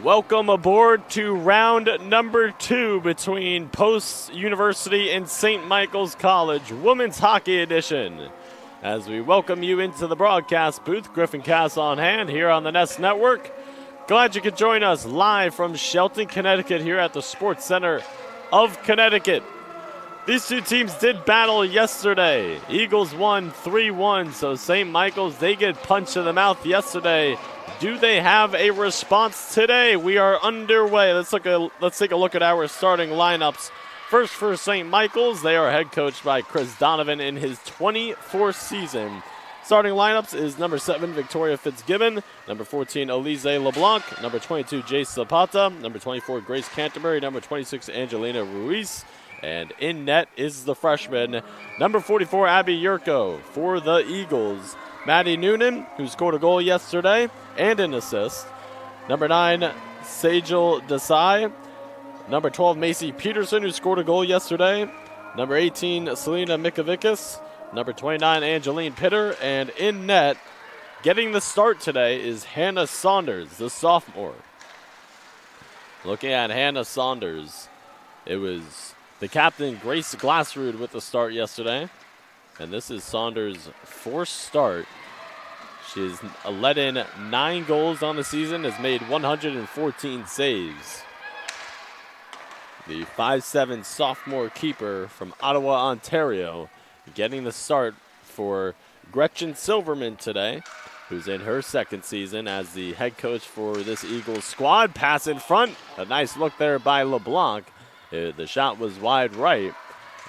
Welcome aboard to round number 2 between Post University and St. Michael's College Women's Hockey Edition. As we welcome you into the broadcast booth, Griffin Cass on hand here on the Nest Network. Glad you could join us live from Shelton, Connecticut here at the Sports Center of Connecticut. These two teams did battle yesterday. Eagles won 3-1, so St. Michael's, they get punched in the mouth yesterday. Do they have a response today? We are underway. Let's take a look at our starting lineups. First for St. Michael's, they are head coached by Chris Donovan in his 24th season. Starting lineups is number 7, Victoria Fitzgibbon, number 14, Elise LeBlanc, number 22, Jace Zapata, number 24, Grace Canterbury, number 26, Angelina Ruiz, and in net is the freshman, number 44, Abby Yurko. For the Eagles, Maddie Noonan, who scored a goal yesterday and an assist. Number 9, Sajal Desai. Number 12, Macy Peterson, who scored a goal yesterday. Number 18, Selena Mikovikas. Number 29, Angeline Pitter. And in net, getting the start today is Hannah Saunders, the sophomore. Looking at Hannah Saunders, it was the captain, Grace Glassrud, with the start yesterday. And this is Saunders' fourth start. She has let in 9 goals on the season, has made 114 saves. The 5'7" sophomore keeper from Ottawa, Ontario, getting the start for Gretchen Silverman today, who's in her second season as the head coach for this Eagles squad. Pass in front. A nice look there by LeBlanc. The shot was wide right.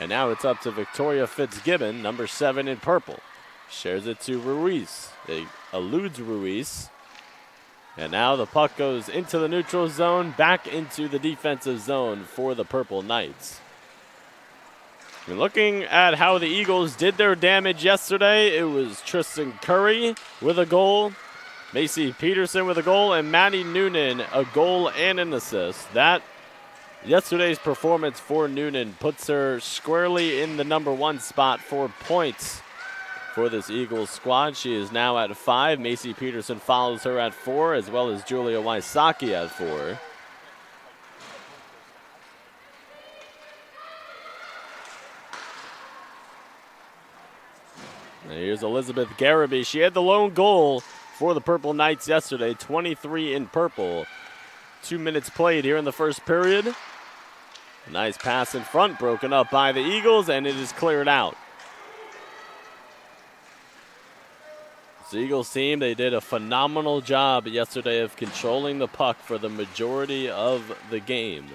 And now it's up to Victoria Fitzgibbon, number 7 in purple. Shares it to Ruiz. It eludes Ruiz. And now the puck goes into the neutral zone, back into the defensive zone for the Purple Knights. And looking at how the Eagles did their damage yesterday, it was Tristan Curry with a goal, Macy Peterson with a goal, and Maddie Noonan a goal and an assist. Yesterday's performance for Noonan puts her squarely in the number 1 spot for points for this Eagles squad. She is now at 5. Macy Peterson follows her at 4, as well as Julia Wysocki at 4. And here's Elizabeth Garraby. She had the lone goal for the Purple Knights yesterday, 23 in purple. 2 minutes played here in the first period. Nice pass in front, broken up by the Eagles, and it is cleared out. The Eagles team, they did a phenomenal job yesterday of controlling the puck for the majority of the game.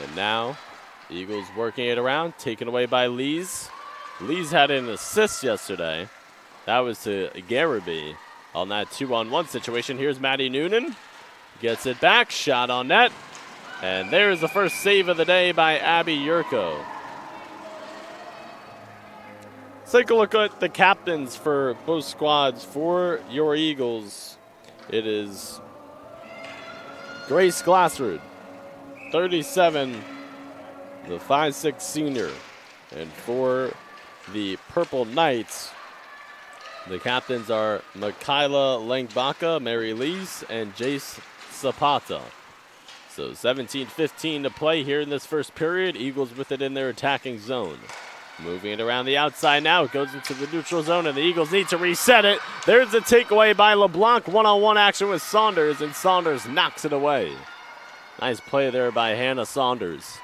And now, Eagles working it around, taken away by Lees. Lees had an assist yesterday. That was to Garraby on that 2-on-1 situation. Here's Maddie Noonan. Gets it back, shot on net. And there's the first save of the day by Abby Yurko. Let's take a look at the captains for both squads. For your Eagles, it is Grace Glassrud, 37, the 5'6" senior. And for the Purple Knights, the captains are Mikayla Langbaka, Mary Lees, and Jace Zapata. So 17-15 to play here in this first period. Eagles with it in their attacking zone. Moving it around the outside now. It goes into the neutral zone, and the Eagles need to reset it. There's a takeaway by LeBlanc. One-on-one action with Saunders, and Saunders knocks it away. Nice play there by Hannah Saunders.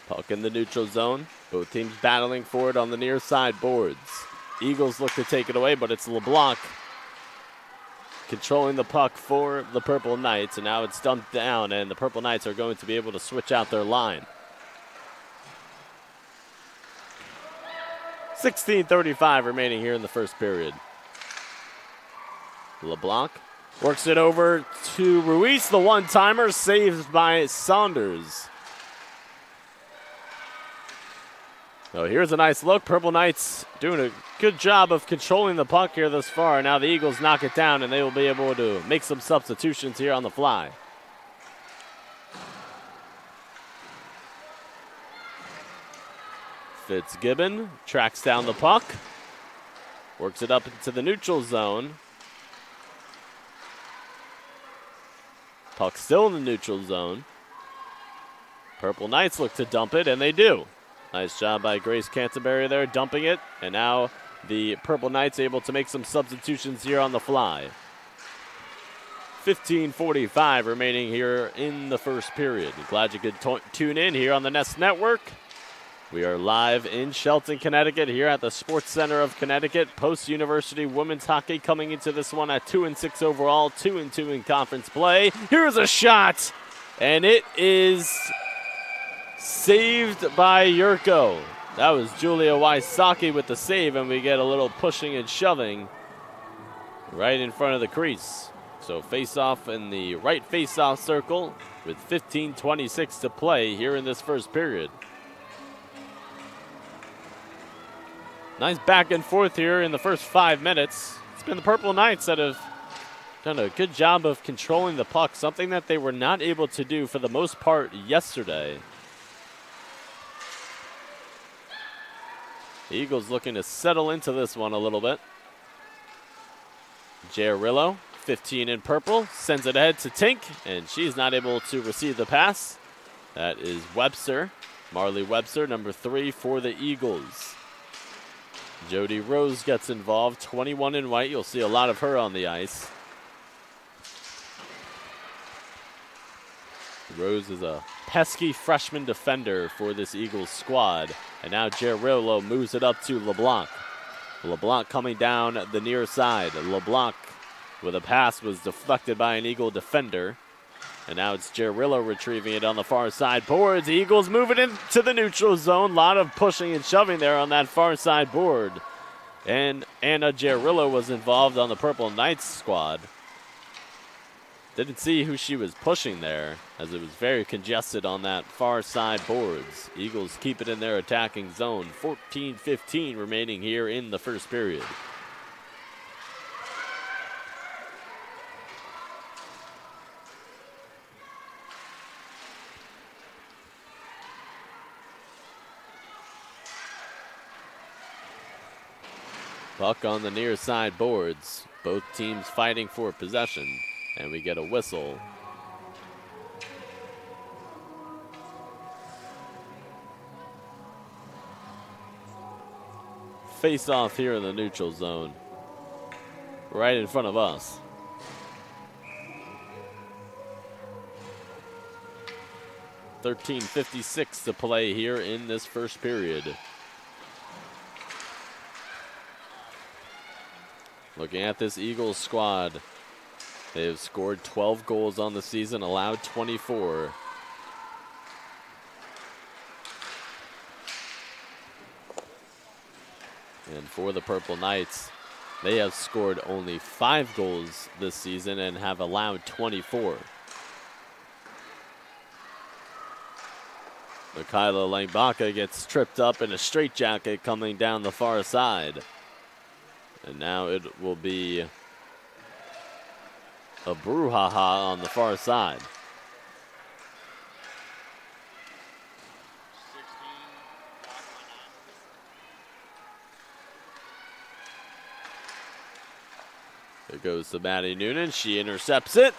Puck in the neutral zone. Both teams battling for it on the near side boards. Eagles look to take it away, but it's LeBlanc controlling the puck for the Purple Knights, and now it's dumped down, and the Purple Knights are going to be able to switch out their line. 16:35 remaining here in the first period. LeBlanc works it over to Ruiz, the one-timer, saved by Saunders. So here's a nice look. Purple Knights doing a good job of controlling the puck here thus far. Now the Eagles knock it down, and they will be able to make some substitutions here on the fly. Fitzgibbon tracks down the puck, works it up into the neutral zone. Puck still in the neutral zone. Purple Knights look to dump it, and they do. Nice job by Grace Canterbury there, dumping it. And now the Purple Knights able to make some substitutions here on the fly. 15:45 remaining here in the first period. Glad you could tune in here on the Nest Network. We are live in Shelton, Connecticut, here at the Sports Center of Connecticut. Post University women's hockey coming into this one at 2-6 overall, 2-2 in conference play. Here's a shot, and it is saved by Yurko. That was Julia Wysocki with the save, and we get a little pushing and shoving right in front of the crease. So face-off in the right face-off circle with 15:26 to play here in this first period. Nice back and forth here in the first 5 minutes. It's been the Purple Knights that have done a good job of controlling the puck, something that they were not able to do for the most part yesterday. The Eagles looking to settle into this one a little bit. Giarillo, 15 in purple, sends it ahead to Tink, and she's not able to receive the pass. That is Webster, Marley Webster, number 3 for the Eagles. Jody Rose gets involved, 21 in white. You'll see a lot of her on the ice. Rose is a pesky freshman defender for this Eagles squad. And now Giarillo moves it up to LeBlanc. LeBlanc coming down the near side. LeBlanc with a pass was deflected by an Eagle defender. And now it's Giarillo retrieving it on the far side boards. Eagles moving into the neutral zone. A lot of pushing and shoving there on that far side board. And Anna Giarillo was involved on the Purple Knights squad. Didn't see who she was pushing there, as it was very congested on that far side boards. Eagles keep it in their attacking zone. 14-15 remaining here in the first period. Puck on the near side boards. Both teams fighting for possession. And we get a whistle. Face off here in the neutral zone. Right in front of us. $13:56 to play here in this first period. Looking at this Eagles squad, they have scored 12 goals on the season, allowed 24. And for the Purple Knights, they have scored only 5 goals this season and have allowed 24. Mikhaila Langbaka gets tripped up in a straitjacket coming down the far side. And now it will be a brouhaha on the far side. There goes to Maddie Noonan. She intercepts it.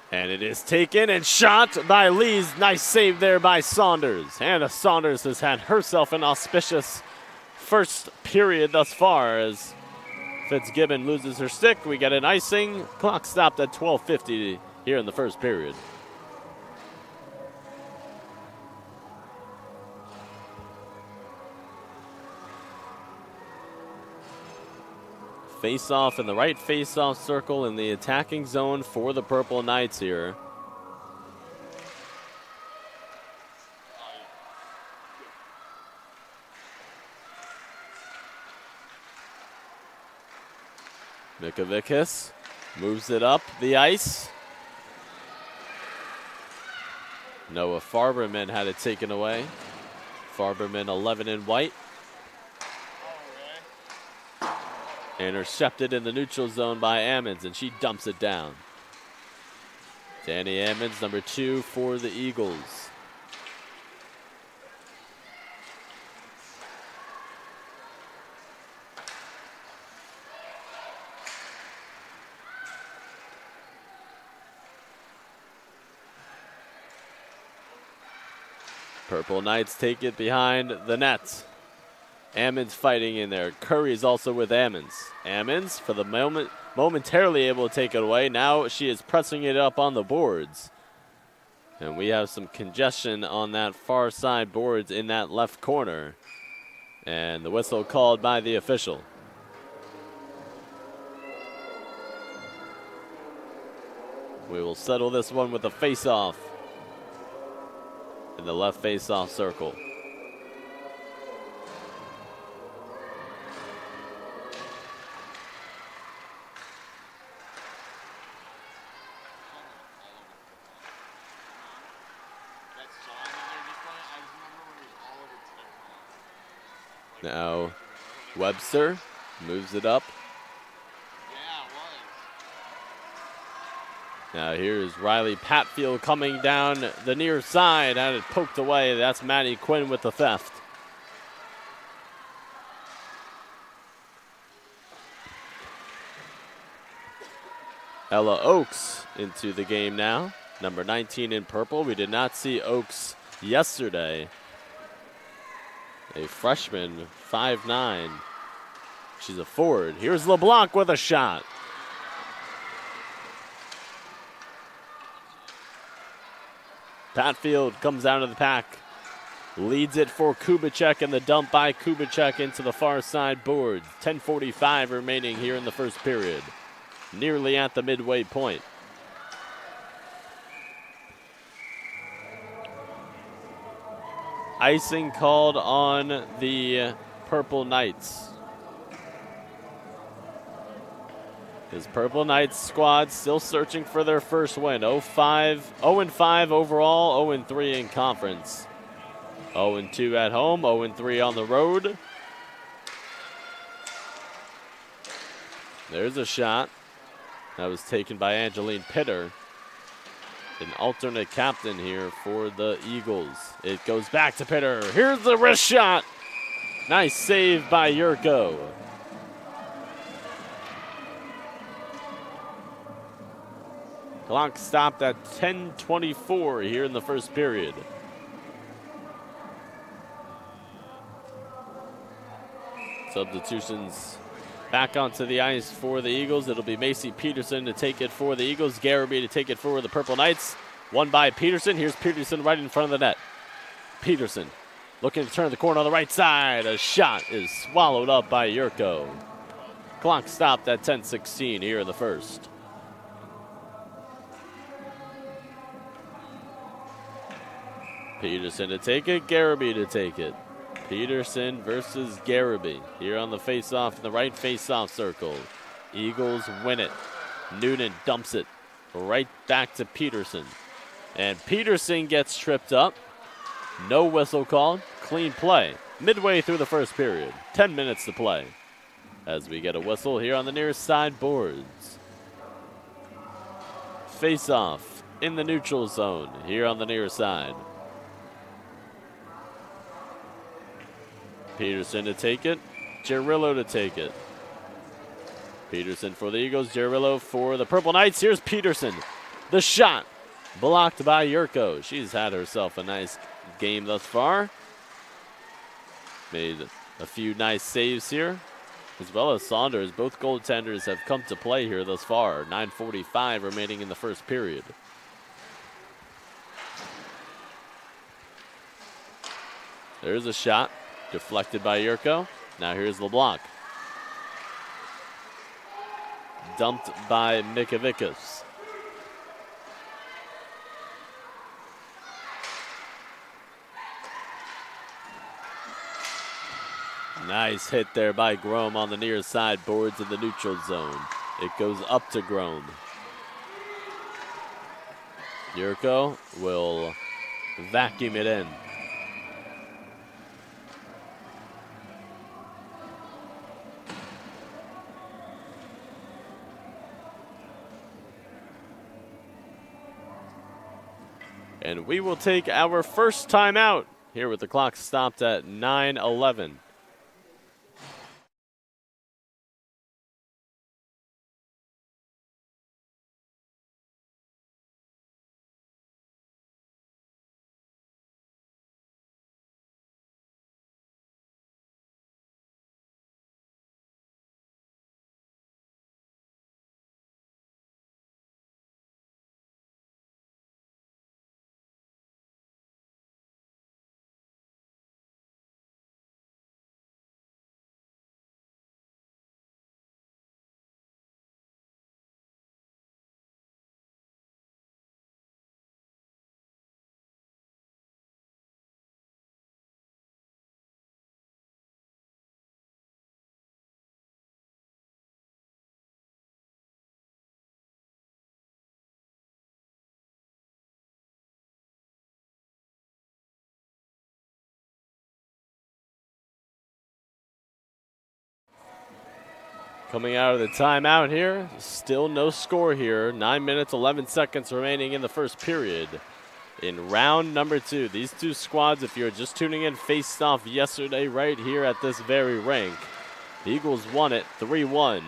And it is taken and shot by Lees. Nice save there by Saunders. Hannah Saunders has had herself an auspicious first period thus far as Fitzgibbon loses her stick. We get an icing. Clock stopped at 12:50 here in the first period. Face-off in the right face-off circle in the attacking zone for the Purple Knights here. Mikovikas moves it up the ice. Noah Farberman had it taken away. Farberman 11 in white. Intercepted in the neutral zone by Ammons, and she dumps it down. Danny Ammons, number 2 for the Eagles. Purple Knights take it behind the net. Ammons fighting in there. Curry is also with Ammons. Ammons, for the moment, momentarily able to take it away. Now she is pressing it up on the boards. And we have some congestion on that far side boards in that left corner. And the whistle called by the official. We will settle this one with a face-off in the left face-off circle. Now Webster moves it up. Now here's Riley Patfield coming down the near side, and it poked away. That's Maddie Quinn with the theft. Ella Oakes into the game now, number 19 in purple. We did not see Oakes yesterday. A freshman, 5'9". She's a forward. Here's LeBlanc with a shot. Patfield comes out of the pack, leads it for Kubicek, and the dump by Kubicek into the far side boards. 10:45 remaining here in the first period. Nearly at the midway point. Icing called on the Purple Knights. His Purple Knights squad still searching for their first win. 0-5 overall, 0-3 in conference. 0-2 at home, 0-3 on the road. There's a shot that was taken by Angeline Pitter, an alternate captain here for the Eagles. It goes back to Pitter. Here's the wrist shot. Nice save by Yurko. Clock stopped at 10:24 here in the first period. Substitutions back onto the ice for the Eagles. It'll be Macy Peterson to take it for the Eagles. Garraby to take it for the Purple Knights. Won by Peterson. Here's Peterson right in front of the net. Peterson looking to turn the corner on the right side. A shot is swallowed up by Yurko. Clock stopped at 10:16 here in the first. Peterson to take it, Garraby to take it. Peterson versus Garraby here on the face-off in the right face-off circle. Eagles win it. Noonan dumps it right back to Peterson. And Peterson gets tripped up. No whistle called. Clean play. Midway through the first period. 10 minutes to play. As we get a whistle here on the near side boards. Face-off in the neutral zone here on the near side. Peterson to take it, Gerillo to take it. Peterson for the Eagles, Gerillo for the Purple Knights. Here's Peterson. The shot blocked by Yurko. She's had herself a nice game thus far. Made a few nice saves here, as well as Saunders. Both goaltenders have come to play here thus far. 9:45 remaining in the first period. There's a shot. Deflected by Yurko. Now here's LeBlanc. Dumped by Mikavikas. Nice hit there by Grome on the near side boards in the neutral zone. It goes up to Grome. Yurko will vacuum it in. And we will take our first timeout here with the clock stopped at 9:11. Coming out of the timeout here, still no score here. 9 minutes, 11 seconds remaining in the first period. In round number 2, these two squads, if you're just tuning in, faced off yesterday right here at this very rink. The Eagles won it 3-1.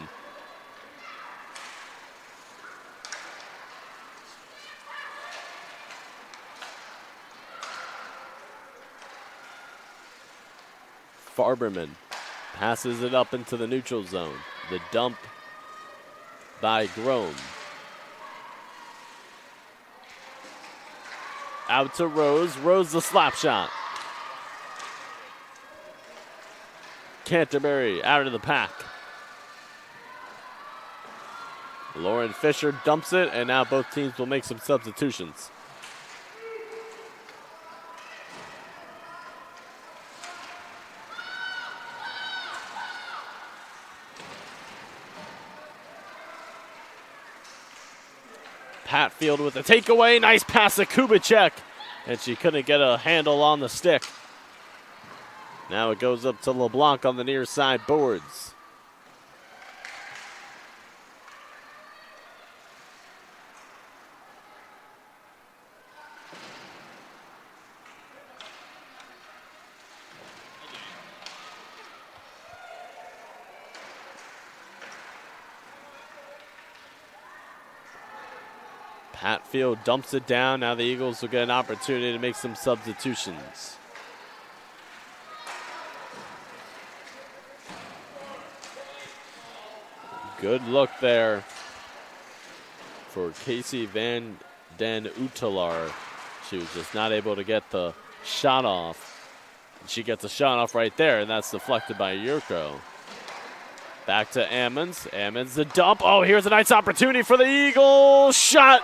Farberman passes it up into the neutral zone. The dump by Grom. Out to Rose. Rose the slap shot. Canterbury out of the pack. Lauren Fisher dumps it, and now both teams will make some substitutions. Hatfield with the takeaway. Nice pass to Kubicek. And she couldn't get a handle on the stick. Now it goes up to LeBlanc on the near side boards. Hatfield dumps it down. Now the Eagles will get an opportunity to make some substitutions. Good look there for Casey Van Den Utelar. She was just not able to get the shot off. She gets a shot off right there, and that's deflected by Yurko. Back to Ammons. Ammons the dump. Oh, here's a nice opportunity for the Eagles. Shot.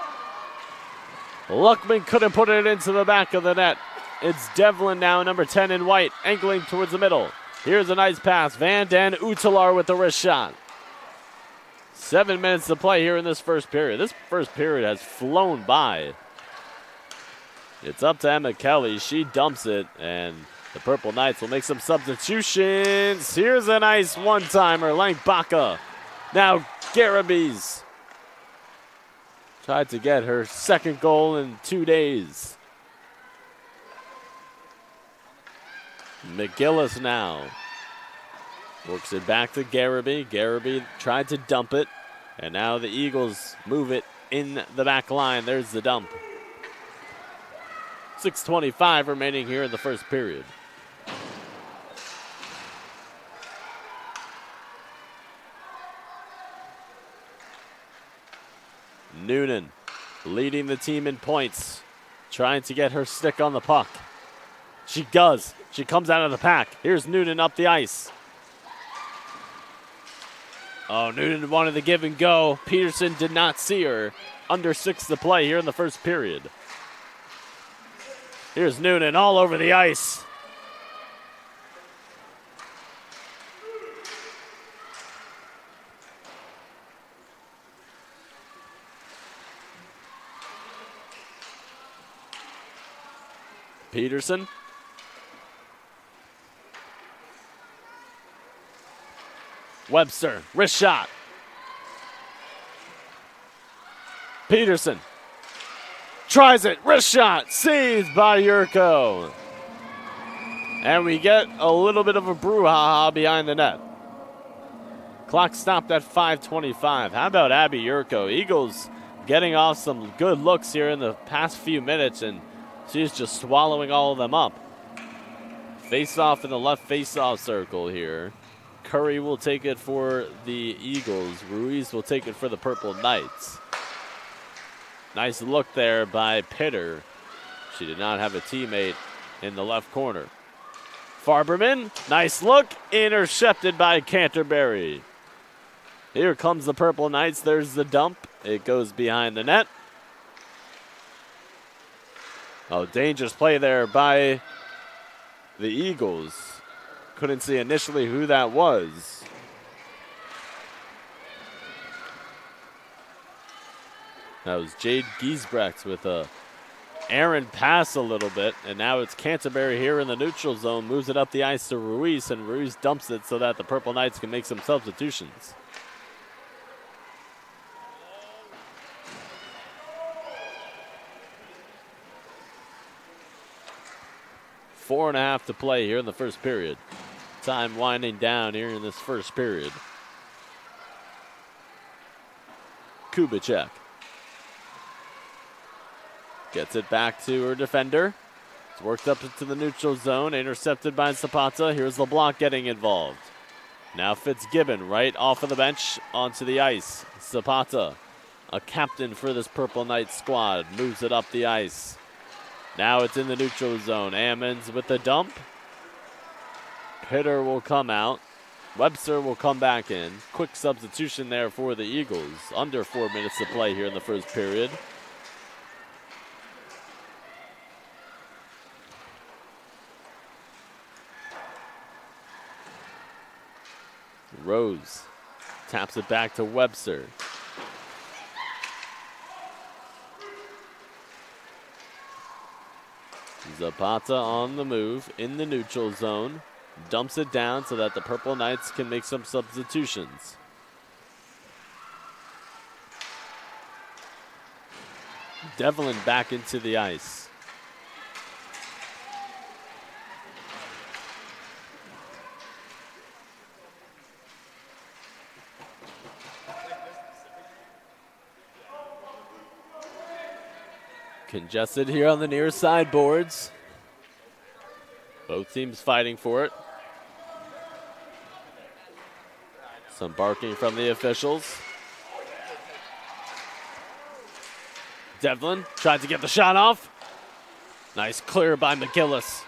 Luckman couldn't put it into the back of the net. It's Devlin now, number 10 in white, angling towards the middle. Here's a nice pass. Van Den Utelar with the wrist shot. 7 minutes to play here in this first period. This first period has flown by. It's up to Emma Kelly. She dumps it, and the Purple Knights will make some substitutions. Here's a nice one-timer. Lang Baca. Now Garabies. Tried to get her second goal in 2 days. McGillis now works it back to Garaby. Garaby tried to dump it, and now the Eagles move it in the back line. There's the dump. 6:25 remaining here in the first period. Noonan leading the team in points, trying to get her stick on the puck. She does. She comes out of the pack. Here's Noonan up the ice. Oh, Noonan wanted to give and go. Peterson did not see her. Under 6 to play here in the first period. Here's Noonan all over the ice. Peterson. Webster, wrist shot. Peterson tries it, wrist shot, seized by Yurko. And we get a little bit of a brouhaha behind the net. Clock stopped at 5:25. How about Abby Yurko? Eagles getting off some good looks here in the past few minutes, and she's just swallowing all of them up. Face off in the left face-off circle here. Curry will take it for the Eagles. Ruiz will take it for the Purple Knights. Nice look there by Pitter. She did not have a teammate in the left corner. Farberman, nice look, intercepted by Canterbury. Here comes the Purple Knights. There's the dump. It goes behind the net. Oh, dangerous play there by the Eagles. Couldn't see initially who that was. That was Jade Giesbrecht with a errant pass a little bit, and now it's Canterbury here in the neutral zone, moves it up the ice to Ruiz, and Ruiz dumps it so that the Purple Knights can make some substitutions. 4.5 to play here in the first period. Time winding down here in this first period. Kubicek gets it back to her defender. It's worked up into the neutral zone, intercepted by Zapata. Here's LeBlanc getting involved. Now Fitzgibbon right off of the bench onto the ice. Zapata, a captain for this Purple Knights squad, moves it up the ice. Now it's in the neutral zone. Ammons with the dump. Pitter will come out. Webster will come back in. Quick substitution there for the Eagles. Under 4 minutes to play here in the first period. Rose taps it back to Webster. Zapata on the move in the neutral zone. Dumps it down so that the Purple Knights can make some substitutions. Devlin back into the ice. Congested here on the near side boards. Both teams fighting for it. Some barking from the officials. Devlin tried to get the shot off. Nice clear by McGillis.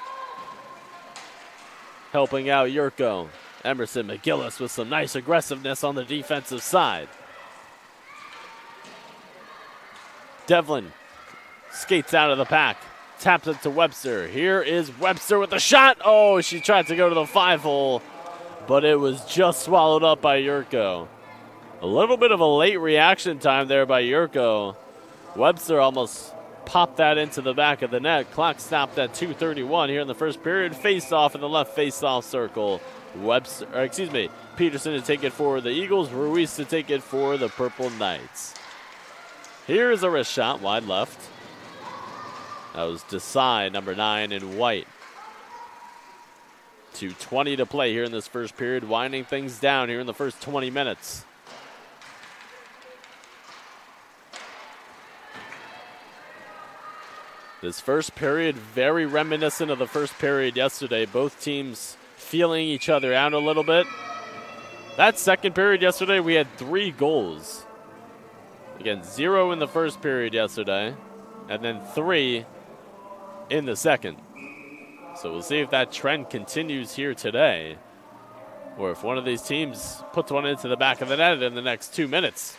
Helping out Yurko. Emerson McGillis with some nice aggressiveness on the defensive side. Devlin skates out of the pack. Taps it to Webster. Here is Webster with the shot. Oh, she tried to go to the 5-hole, but it was just swallowed up by Yurko. A little bit of a late reaction time there by Yurko. Webster almost popped that into the back of the net. Clock stopped at 2:31 here in the first period. Face off in the left face-off circle. Peterson to take it for the Eagles. Ruiz to take it for the Purple Knights. Here's a wrist shot, wide left. That was Desai, number 9 in white. 2:20 to play here in this first period, winding things down here in the first 20 minutes. This first period, very reminiscent of the first period yesterday. Both teams feeling each other out a little bit. That second period yesterday, we had 3 goals. Again, 0 in the first period yesterday, and then 3 in the second. So we'll see if that trend continues here today, or if one of these teams puts one into the back of the net in the next 2 minutes.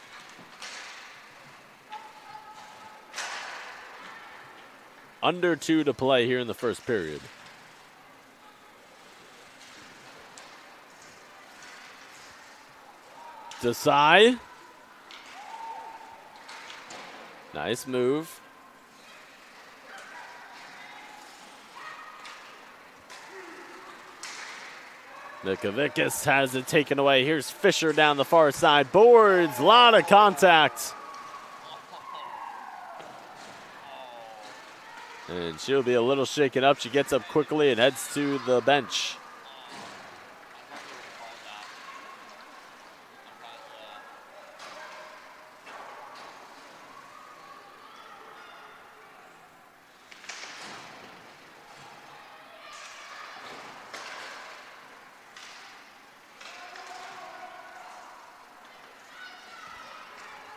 Under 2 to play here in the first period. Desai. Nice move. Mikovikas has it taken away. Here's Fisher down the far side. Boards, a lot of contact. And she'll be a little shaken up. She gets up quickly and heads to the bench.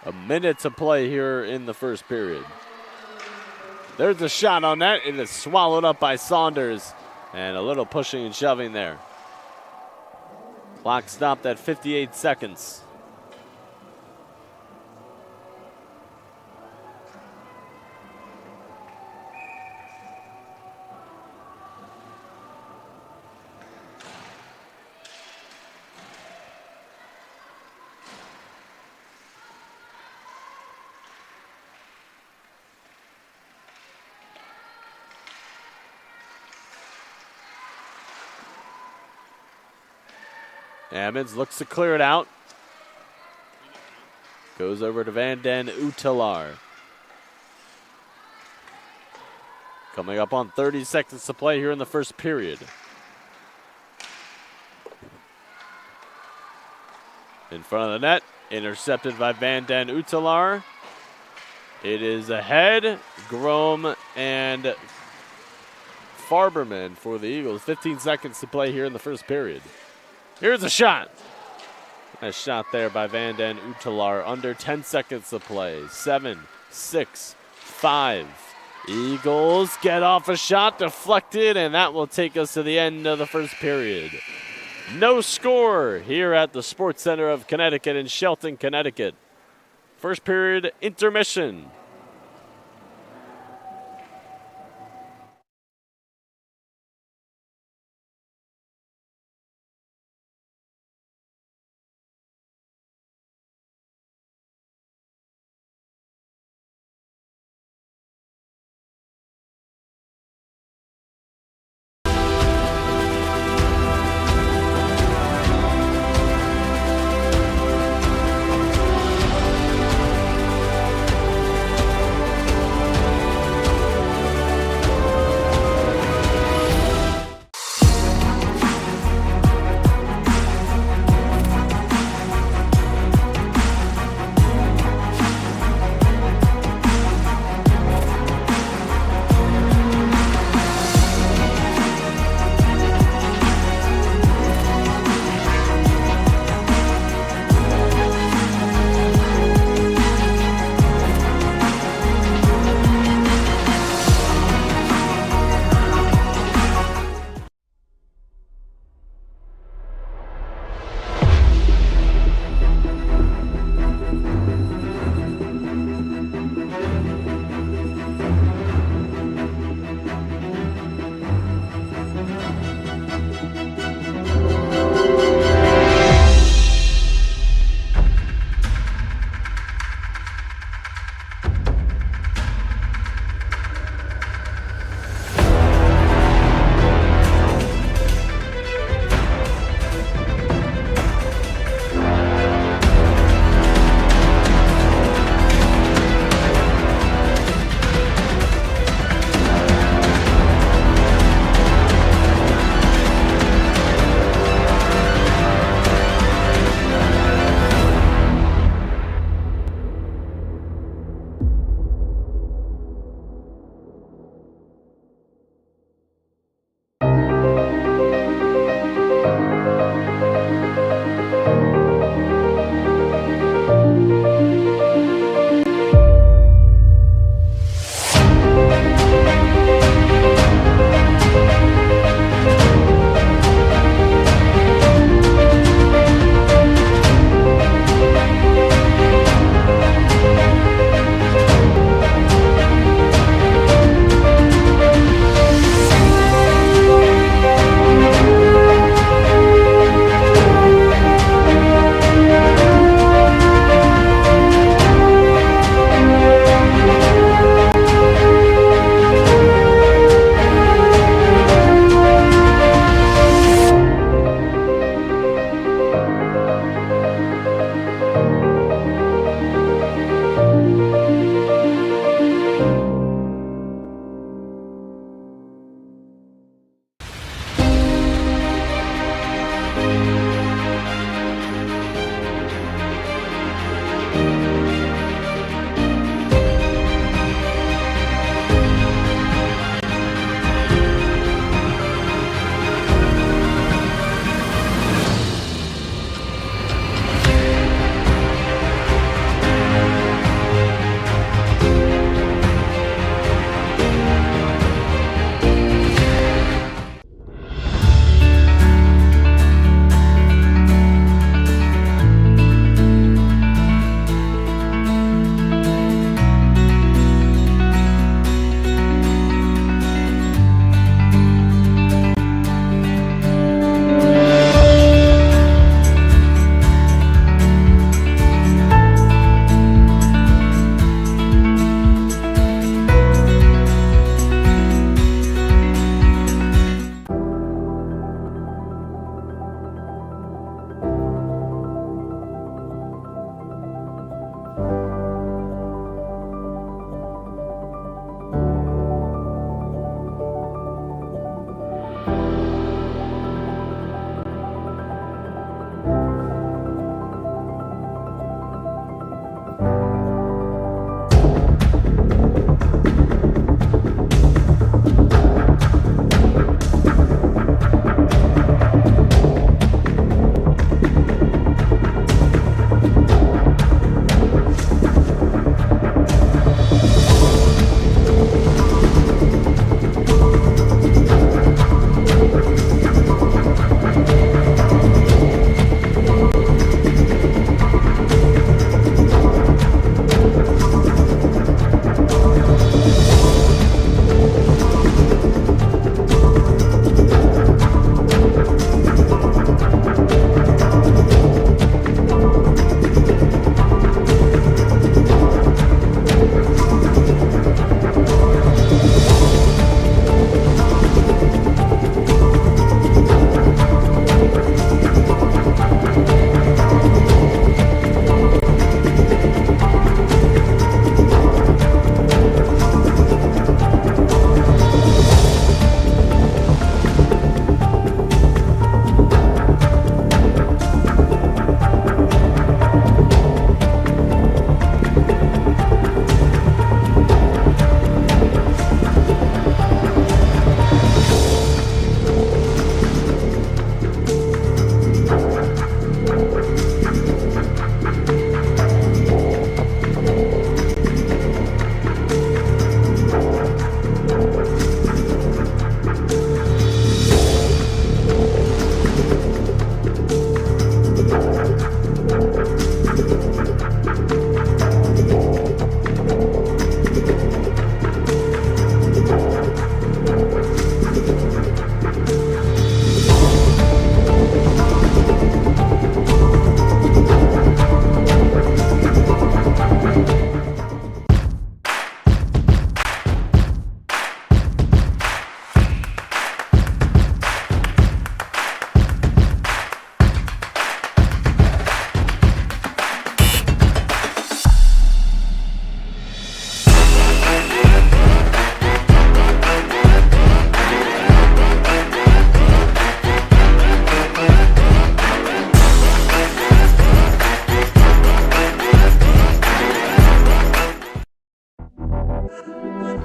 A minute to play here in the first period. There's a shot on net. It is swallowed up by Saunders. And a little pushing and shoving there. Clock stopped at 58 seconds. Ammons looks to clear it out. Goes over to Van Den Utelar. Coming up on 30 seconds to play here in the first period. In front of the net, intercepted by Van Den Utelar. It is ahead, Grom and Farberman for the Eagles. 15 seconds to play here in the first period. Here's a shot. Nice shot there by Van Den Utelar. Under 10 seconds to play. 7, 6, 5. Eagles get off a shot, deflected, and that will take us to the end of the first period. No score here at the Sports Center of Connecticut in Shelton, Connecticut. First period intermission.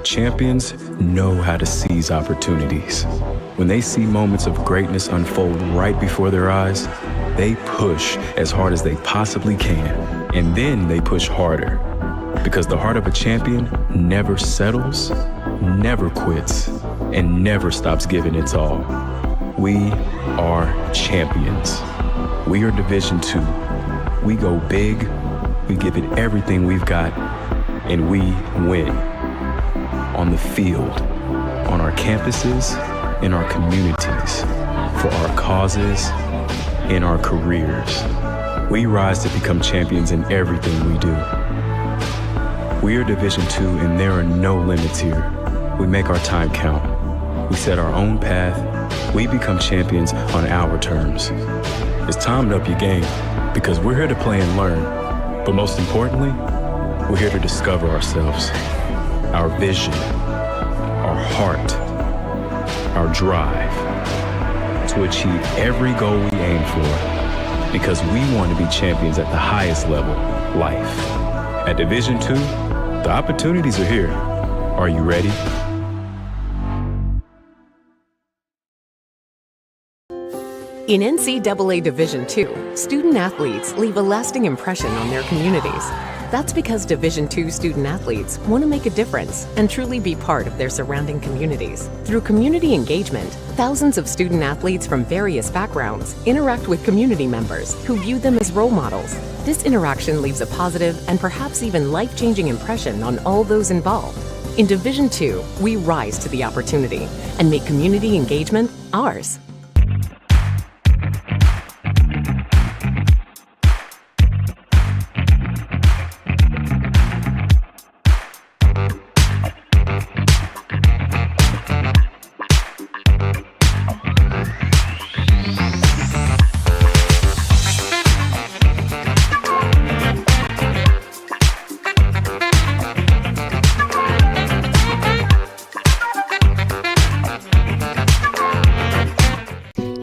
champions know how to seize opportunities. When they see moments of greatness unfold right before their eyes, they push as hard as they possibly can, and then they push harder. Because the heart of a champion never settles, never quits, and never stops giving its all. We are champions. We are Division II. We go big, we give it everything we've got, and we win. On the field, on our campuses, in our communities, for our causes, in our careers. We rise to become champions in everything we do. We are Division II, and there are no limits here. We make our time count. We set our own path. We become champions on our terms. It's time to up your game, because we're here to play and learn. But most importantly, we're here to discover ourselves, our vision, our heart, our drive, to achieve every goal we aim for, because we want to be champions at the highest level, life. At Division II, the opportunities are here. Are you ready? In NCAA Division II, student athletes leave a lasting impression on their communities. That's because Division II student athletes want to make a difference and truly be part of their surrounding communities. Through community engagement, thousands of student athletes from various backgrounds interact with community members who view them as role models. This interaction leaves a positive and perhaps even life-changing impression on all those involved. In Division II, we rise to the opportunity and make community engagement ours.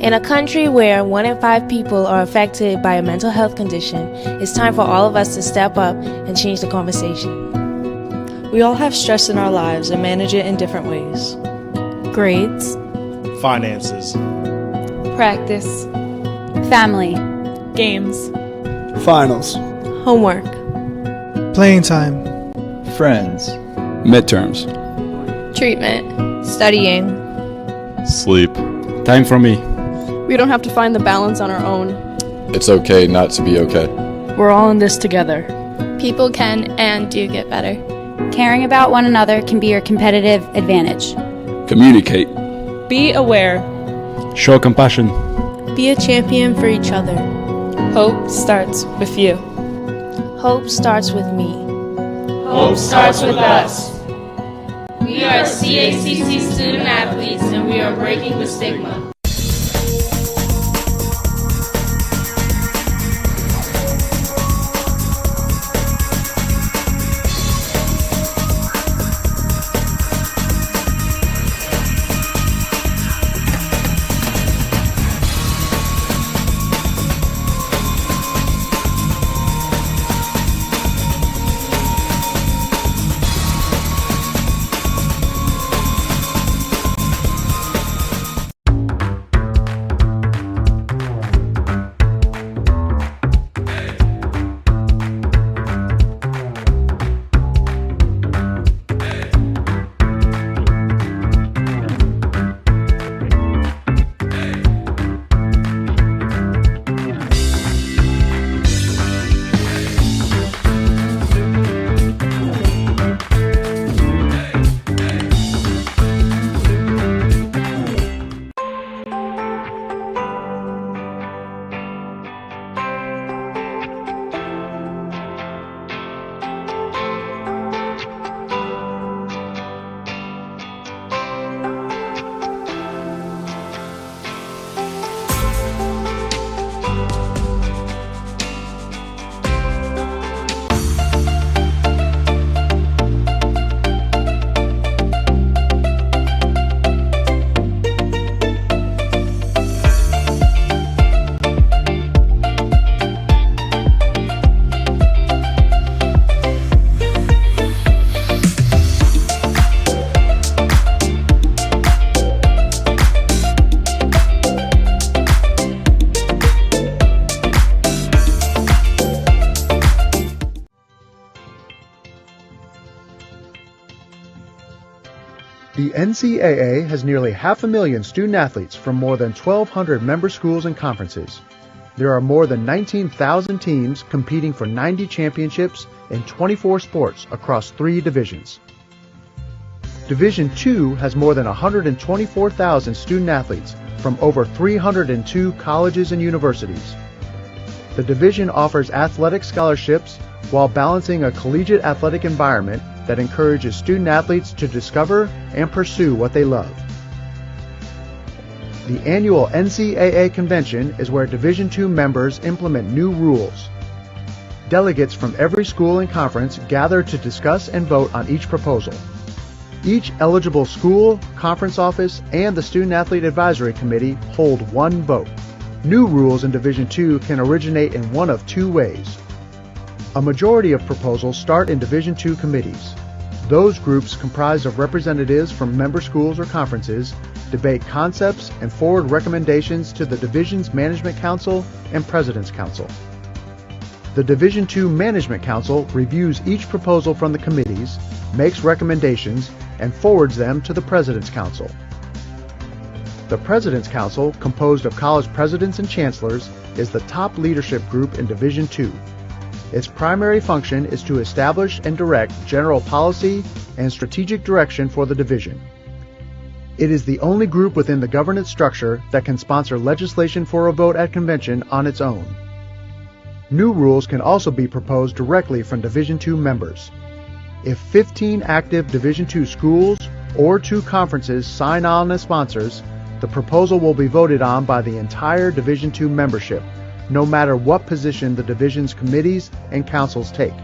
In a country where 1 in 5 people are affected by a mental health condition, it's time for all of us to step up and change the conversation. We all have stress in our lives and manage it in different ways. Grades, finances, practice, family, games, finals, homework, playing time, friends, midterms, treatment, studying, sleep, time for me. We don't have to find the balance on our own. It's okay not to be okay. We're all in this together. People can and do get better. Caring about one another can be your competitive advantage. Communicate. Be aware. Show compassion. Be a champion for each other. Hope starts with you. Hope starts with me. Hope starts with us. We are CACC student athletes, and we are breaking the stigma. The NCAA has nearly 500,000 student-athletes from more than 1,200 member schools and conferences. There are more than 19,000 teams competing for 90 championships in 24 sports across 3 divisions. Division II has more than 124,000 student-athletes from over 302 colleges and universities. The division offers athletic scholarships while balancing a collegiate athletic environment that encourages student-athletes to discover and pursue what they love. The annual NCAA convention is where Division II members implement new rules. Delegates from every school and conference gather to discuss and vote on each proposal. Each eligible school, conference office, and the Student-Athlete Advisory Committee hold one vote. New rules in Division II can originate in one of 2 ways. A majority of proposals start in Division II committees. Those groups, comprised of representatives from member schools or conferences, debate concepts and forward recommendations to the Division's Management Council and President's Council. The Division II Management Council reviews each proposal from the committees, makes recommendations, and forwards them to the President's Council. The President's Council, composed of college presidents and chancellors, is the top leadership group in Division II. Its primary function is to establish and direct general policy and strategic direction for the division. It is the only group within the governance structure that can sponsor legislation for a vote at convention on its own. New rules can also be proposed directly from Division II members. If 15 active Division II schools or 2 conferences sign on as sponsors, the proposal will be voted on by the entire Division II membership, no matter what position the division's committees and councils take.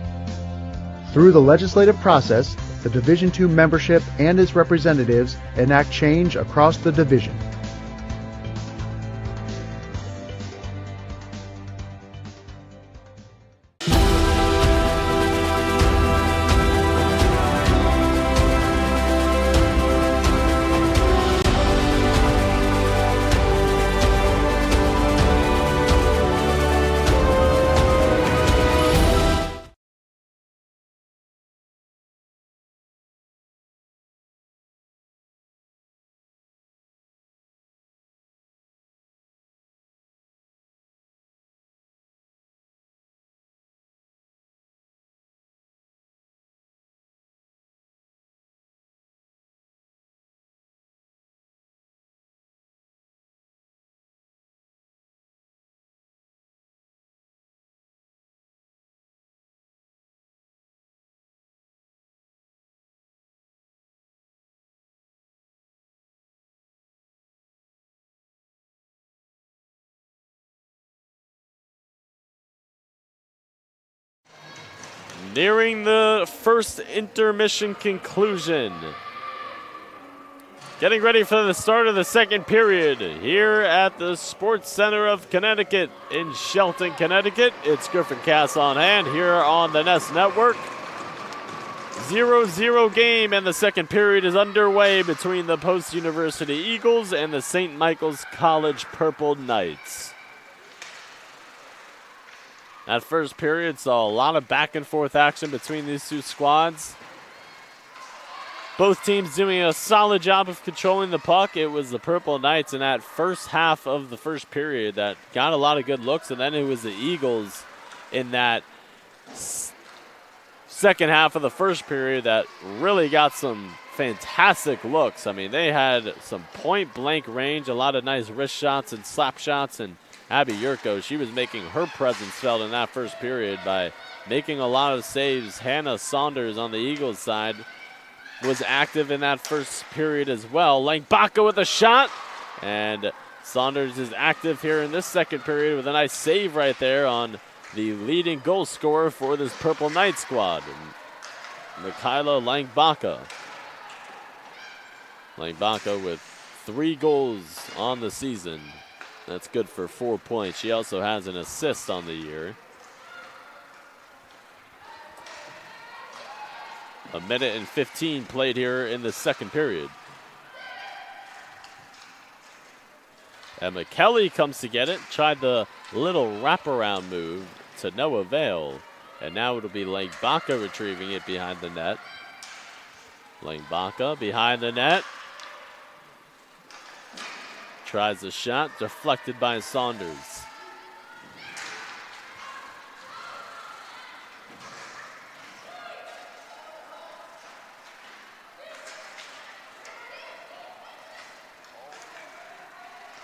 Through the legislative process, the Division II membership and its representatives enact change across the division. Nearing the first intermission conclusion. Getting ready for the start of the second period here at the Sports Center of Connecticut in Shelton, Connecticut. It's Griffin Cass on hand here on the Nest Network. 0-0 game, and the second period is underway between the Post University Eagles and the St. Michael's College Purple Knights. That first period saw a lot of back and forth action between these 2 squads. Both teams doing a solid job of controlling the puck. It was the Purple Knights in that first half of the first period that got a lot of good looks, and then it was the Eagles in that second half of the first period that really got some fantastic looks. I mean, they had some point-blank range, a lot of nice wrist shots and slap shots, and Abby Yurko, she was making her presence felt in that first period by making a lot of saves. Hannah Saunders on the Eagles side was active in that first period as well. Langbaka with a shot, and Saunders is active here in this second period with a nice save right there on the leading goal scorer for this Purple Knight squad, Mikayla Langbaka. Langbaka with 3 goals on the season. That's good for 4 points. She also has an assist on the year. A minute and 15 played here in the second period. Emma Kelly comes to get it. Tried the little wraparound move to no avail. And now it'll be Langbaka retrieving it behind the net. Langbaka behind the net. Tries a shot, deflected by Saunders.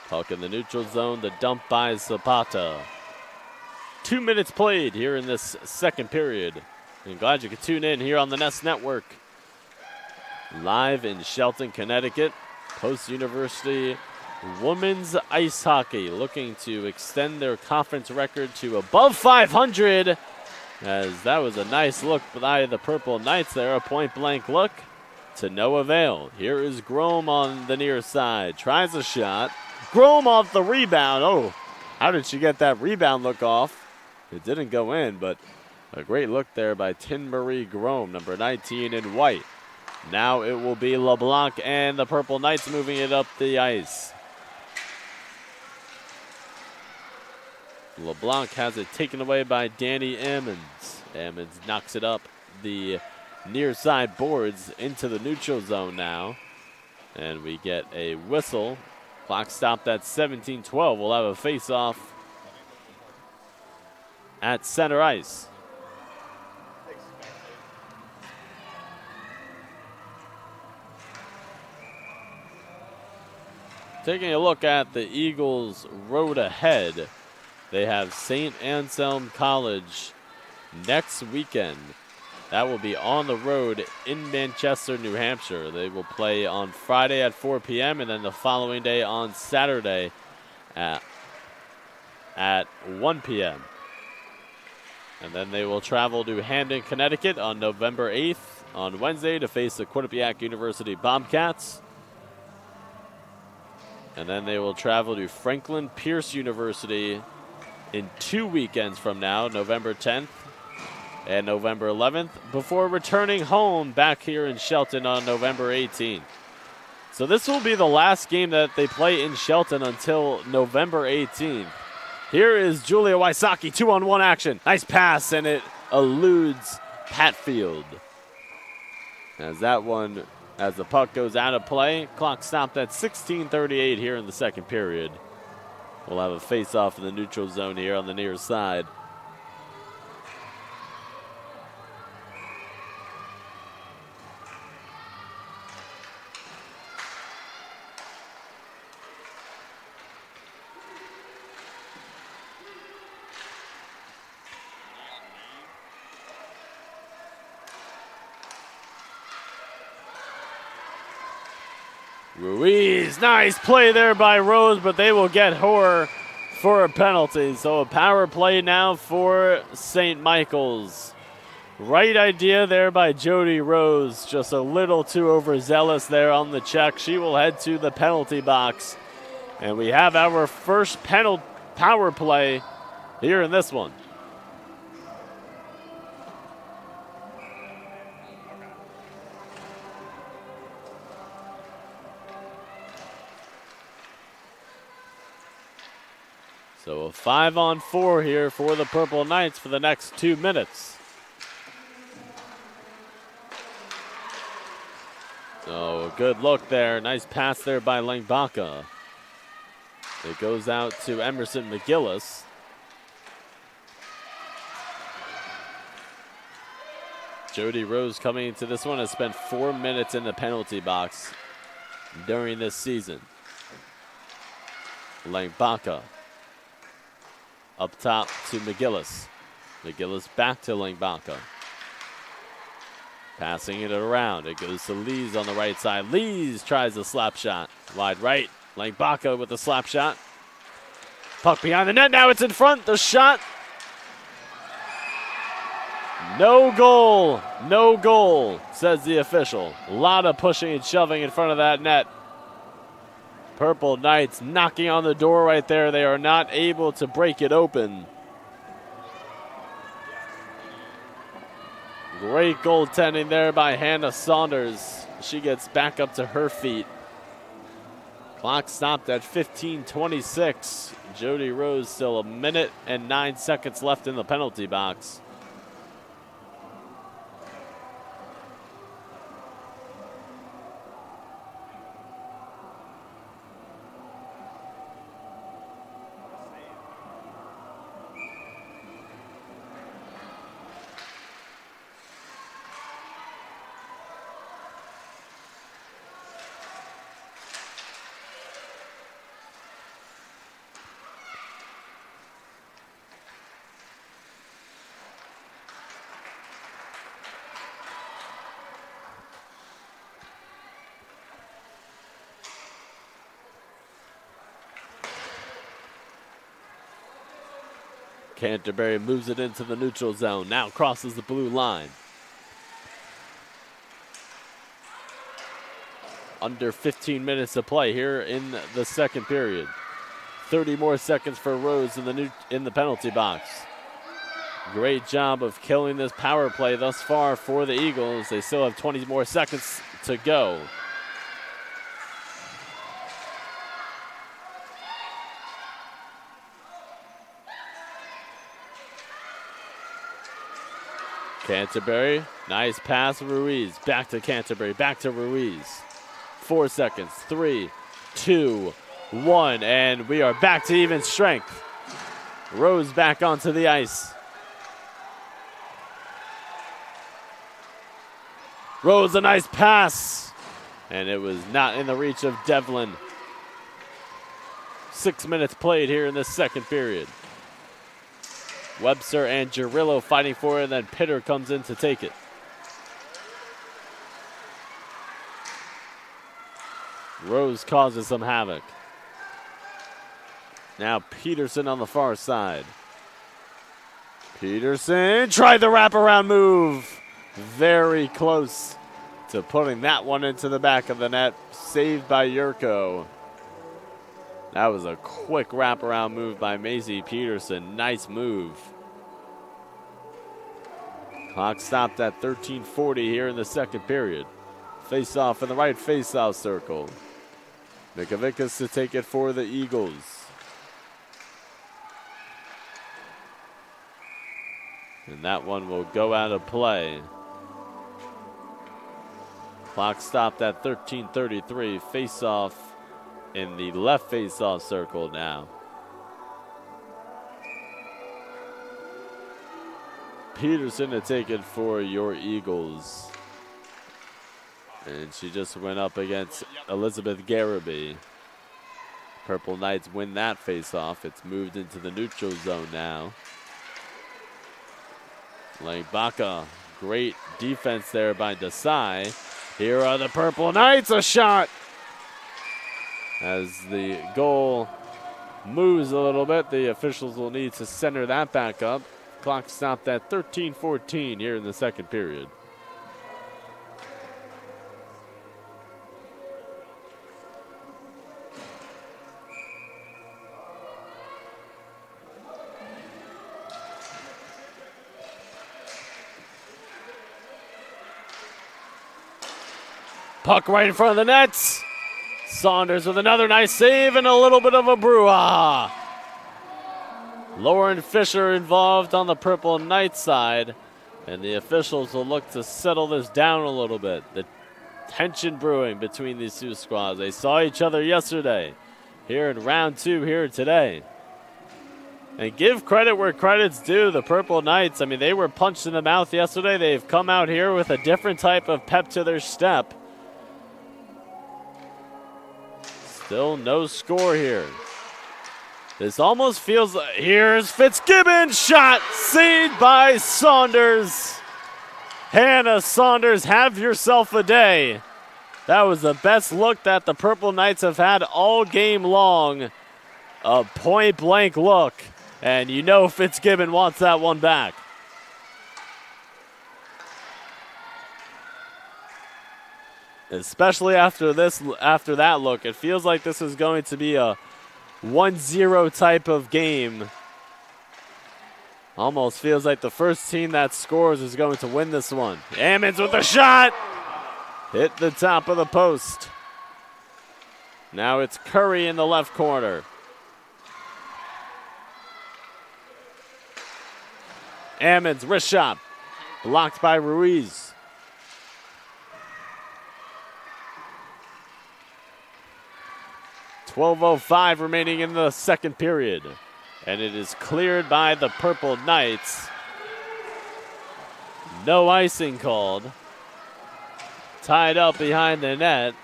Puck in the neutral zone, the dump by Zapata. 2 minutes played here in this second period. And glad you could tune in here on the Nest Network. Live in Shelton, Connecticut. Post University women's ice hockey looking to extend their conference record to above 500. As that was a nice look by the Purple Knights there, a point-blank look to no avail. Here is Grom on the near side. Tries a shot. Grom off the rebound. Oh, how did she get that rebound look off? It didn't go in, but a great look there by Tin Marie Grom, number 19 in white. Now it will be LeBlanc and the Purple Knights moving it up the ice. LeBlanc has it taken away by Danny Ammons. Ammons knocks it up the near side boards into the neutral zone now. And we get a whistle. Clock stopped at 17:12. We'll have a face-off at center ice. Taking a look at the Eagles' road ahead, they have St. Anselm College next weekend. That will be on the road in Manchester, New Hampshire. They will play on Friday at 4 p.m. and then the following day on Saturday at 1 p.m. And then they will travel to Hamden, Connecticut on November 8th on Wednesday to face the Quinnipiac University Bobcats. And then they will travel to Franklin Pierce University in 2 weekends from now, November 10th and November 11th, before returning home back here in Shelton on November 18th. So this will be the last game that they play in Shelton until November 18th. Here is Julia Wysocki, 2-on-1 action. Nice pass, and it eludes Hatfield. As the puck goes out of play, clock stopped at 16:38 here in the second period. We'll have a face-off in the neutral zone here on the near side. Ruiz, nice play there by Rose, but they will get her for a penalty. So a power play now for St. Michael's. Right idea there by Jody Rose, just a little too overzealous there on the check. She will head to the penalty box. And we have our first power play here in this one. So a 5-on-4 here for the Purple Knights for the next 2 minutes. So a good look there. Nice pass there by Langbaka. It goes out to Emerson McGillis. Jody Rose coming into this one has spent 4 minutes in the penalty box during this season. Langbaka. Up top to McGillis. McGillis back to Langbaka. Passing it around. It goes to Lees on the right side. Lees tries a slap shot. Wide right. Langbaka with the slap shot. Puck behind the net. Now it's in front. The shot. No goal. No goal, says the official. A lot of pushing and shoving in front of that net. Purple Knights knocking on the door right there. They are not able to break it open. Great goaltending there by Hannah Saunders. She gets back up to her feet. Clock stopped at 15:26. Jody Rose still 1 minute and 9 seconds left in the penalty box. Canterbury moves it into the neutral zone. Now crosses the blue line. Under 15 minutes to play here in the second period. 30 more seconds for Rose in the penalty box. Great job of killing this power play thus far for the Eagles. They still have 20 more seconds to go. Canterbury, nice pass, Ruiz. Back to Canterbury, back to Ruiz. 4 seconds, 3, 2, 1, and we are back to even strength. Rose back onto the ice. Rose, a nice pass, and it was not in the reach of Devlin. 6 minutes played here in this second period. Webster and Girillo fighting for it, and then Pitter comes in to take it. Rose causes some havoc. Now Peterson on the far side. Peterson tried the wraparound move. Very close to putting that one into the back of the net. Saved by Yurko. That was a quick wraparound move by Maisie Peterson. Nice move. Clock stopped at 13:40 here in the second period. Face-off in the right face-off circle. Mikavikas to take it for the Eagles. And that one will go out of play. Clock stopped at 13:33. Face-off in the left face-off circle now. Peterson to take it for your Eagles. And she just went up against Elizabeth Garaby. Purple Knights win that face-off. It's moved into the neutral zone now. Langbaka, great defense there by Desai. Here are the Purple Knights, a shot! As the goal moves a little bit, the officials will need to center that back up. Clock stopped at 13:14 here in the second period. Puck right in front of the nets. Saunders with another nice save and a little bit of a brouhaha. Lauren Fisher involved on the Purple Knights side, and the officials will look to settle this down a little bit. The tension brewing between these two squads. They saw each other yesterday, here in round 2 here today. And give credit where credit's due. The Purple Knights, I mean, they were punched in the mouth yesterday. They've come out here with a different type of pep to their step. Still no score here. This almost feels like, here's Fitzgibbon, shot, saved by Saunders. Hannah Saunders, have yourself a day. That was the best look that the Purple Knights have had all game long. A point blank look, and you know Fitzgibbon wants that one back. Especially after that look, it feels like this is going to be a 1-0 type of game. Almost feels like the first team that scores is going to win this one. Ammons with a shot. Hit the top of the post. Now it's Curry in the left corner. Ammons, wrist shot. Blocked by Ruiz. .12:05 remaining in the second period. And it is cleared by the Purple Knights. No icing called. Tied up behind the net.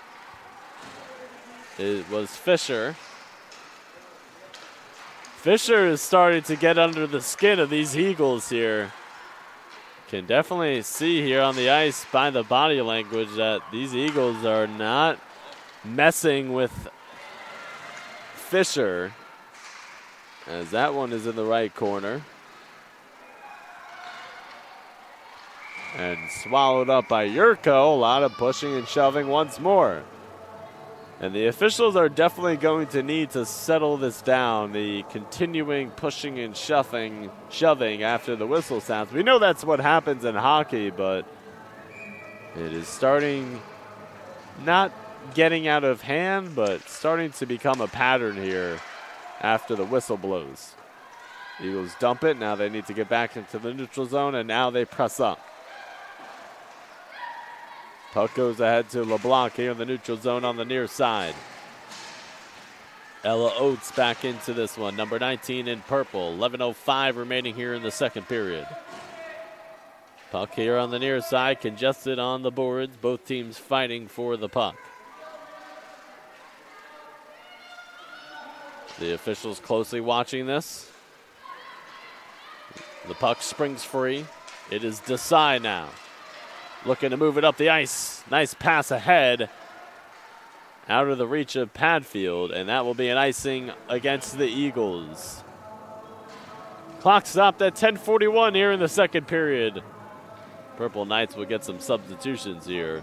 It was Fisher. Fisher is starting to get under the skin of these Eagles here. Can definitely see here on the ice by the body language that these Eagles are not messing with Fisher, as that one is in the right corner. And swallowed up by Yurko. A lot of pushing and shoving once more. And the officials are definitely going to need to settle this down. The continuing pushing and shoving after the whistle sounds. We know that's what happens in hockey, but it is starting, not getting out of hand, but starting to become a pattern here after the whistle blows. Eagles dump it. Now they need to get back into the neutral zone, and now they press up. Puck goes ahead to LeBlanc here in the neutral zone on the near side. Ella Oates back into this one. Number 19 in purple. 11:05 remaining here in the second period. Puck here on the near side, congested on the boards. Both teams fighting for the puck. The officials closely watching this. The puck springs free. It is Desai now. Looking to move it up the ice. Nice pass ahead. Out of the reach of Padfield, and that will be an icing against the Eagles. Clock stopped at 10:41 here in the second period. Purple Knights will get some substitutions here.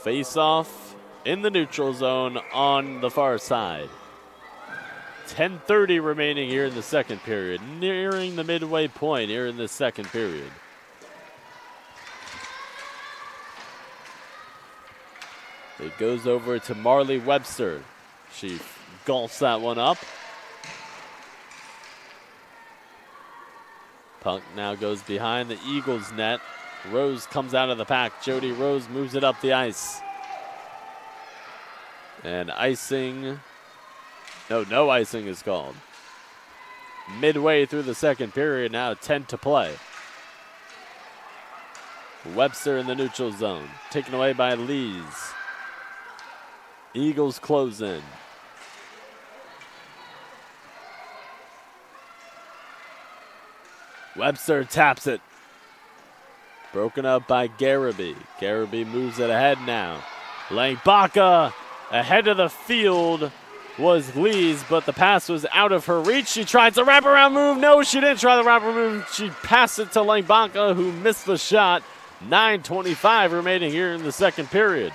Face-off in the neutral zone on the far side. 10:30 remaining here in the second period. Nearing the midway point here in the second period. It goes over to Marley Webster. She gulps that one up. Puck now goes behind the Eagles net. Rose comes out of the pack. Jody Rose moves it up the ice. And icing. No icing is called. Midway through the second period, now 10 to play. Webster in the neutral zone. Taken away by Lees. Eagles close in. Webster taps it. Broken up by Garraby. Garraby moves it ahead now. Langbaka ahead of the field was Lees, but the pass was out of her reach. She tried to wraparound move. No, she didn't try the wraparound move. She passed it to Langbaka, who missed the shot. 9:25 remaining here in the second period.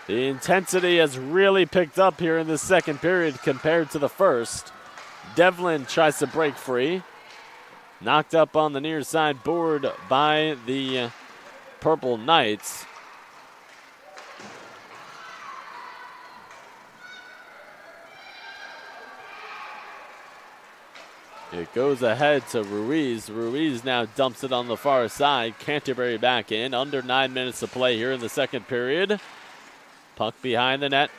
The intensity has really picked up here in the second period compared to the first. Devlin tries to break free. Knocked up on the near side board by the Purple Knights. It goes ahead to Ruiz. Ruiz now dumps it on the far side. Canterbury back in. Under 9 minutes to play here in the second period. Puck behind the net.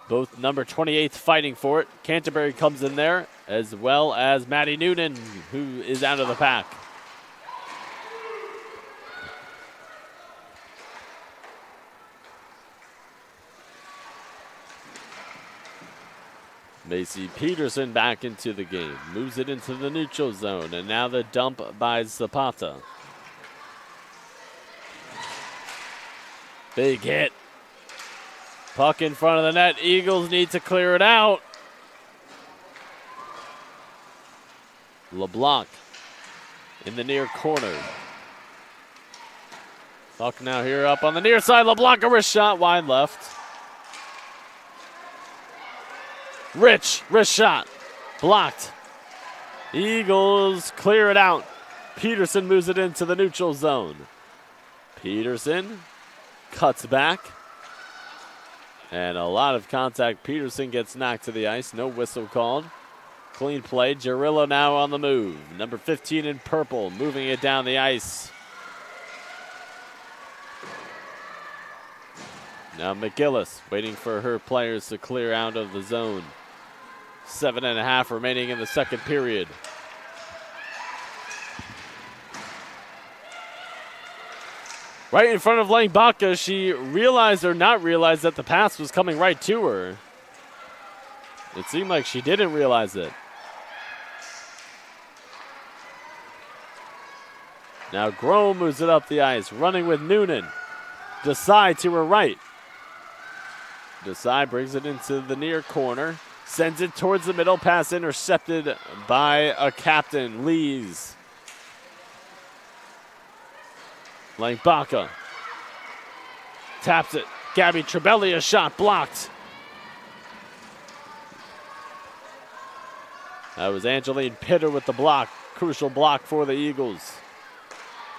Both number 28 fighting for it. Canterbury comes in there, as well as Maddie Noonan, who is out of the pack. Macy Peterson back into the game. Moves it into the neutral zone, and now the dump by Zapata. Big hit. Puck in front of the net. Eagles need to clear it out. LeBlanc in the near corner. Puck now here up on the near side. LeBlanc, a wrist shot wide left. Rich, wrist shot. Blocked. Eagles clear it out. Peterson moves it into the neutral zone. Peterson cuts back. And a lot of contact. Peterson gets knocked to the ice. No whistle called. Clean play. Jarillo now on the move. Number 15 in purple, moving it down the ice. Now McGillis waiting for her players to clear out of the zone. 7.5 remaining in the second period. right in front of Lang Baca. She realized or not realized that the pass was coming right to her. It seemed like she didn't realize it. Now Grohm moves it up the ice, running with Noonan. Desai to her right. Desai brings it into the near corner, sends it towards the middle, pass intercepted by a captain, Lees. Lang Baca taps it. Gabby Trebelli, a shot blocked. That was Angeline Pitter with the block. Crucial block for the Eagles.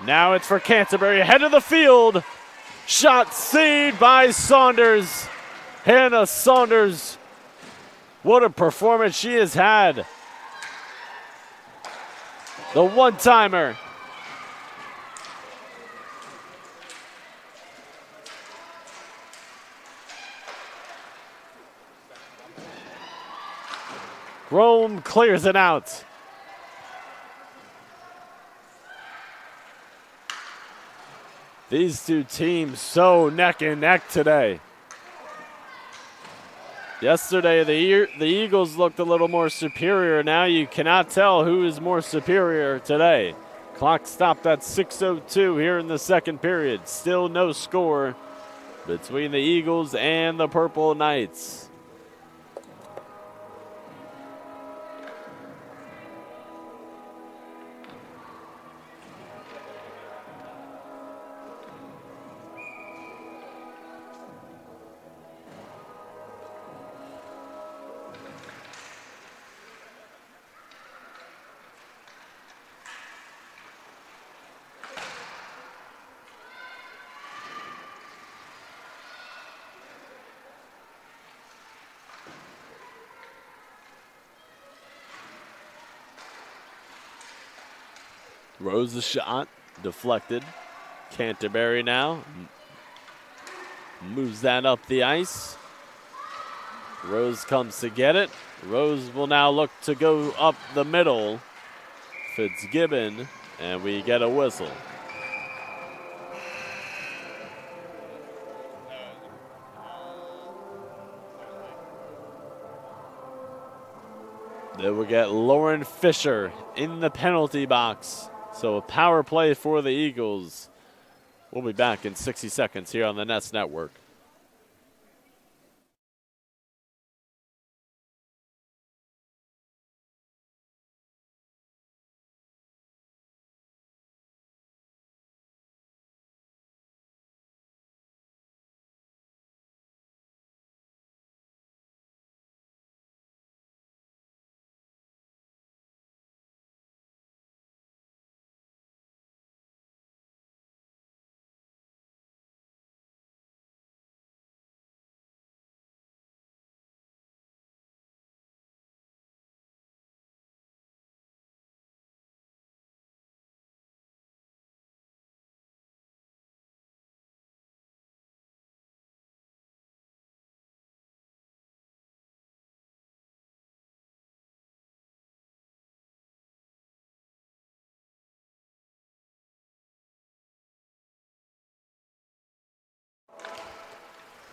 Now it's for Canterbury, ahead of the field. Shot saved by Saunders. Hannah Saunders. What a performance she has had. The one-timer. Grohm clears it out. These two teams so neck and neck today. Yesterday, the Eagles looked a little more superior. Now you cannot tell who is more superior today. Clock stopped at 6:02 here in the second period. Still no score between the Eagles and the Purple Knights. Rose the shot, deflected. Canterbury now moves that up the ice. Rose comes to get it. Rose will now look to go up the middle. Fitzgibbon, and we get a whistle. Then we get Lauren Fisher in the penalty box. So a power play for the Eagles. We'll be back in 60 seconds here on the Nest Network.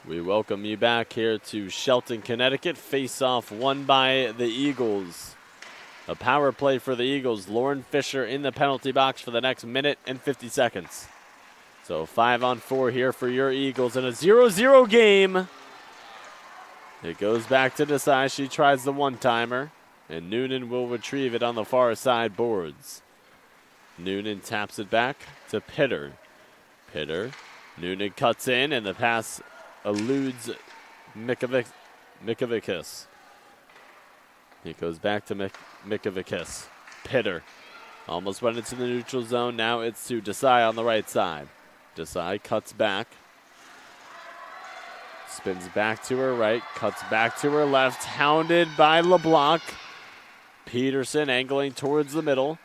We welcome you back here to Shelton, Connecticut. Face-off won by the Eagles. A power play for the Eagles. Lauren Fisher in the penalty box for the next minute and 50 seconds. So 5-on-4 here for your Eagles in a 0-0 game. It goes back to Desai. She tries the one-timer, and Noonan will retrieve it on the far side boards. Noonan taps it back to Pitter. Pitter. Noonan cuts in, and the pass eludes Mikovicis. It goes back to Mikovicis. Pitter almost went into the neutral zone. Now it's to Desai on the right side. Desai cuts back. Spins back to her right. Cuts back to her left. Hounded by LeBlanc. Peterson angling towards the middle.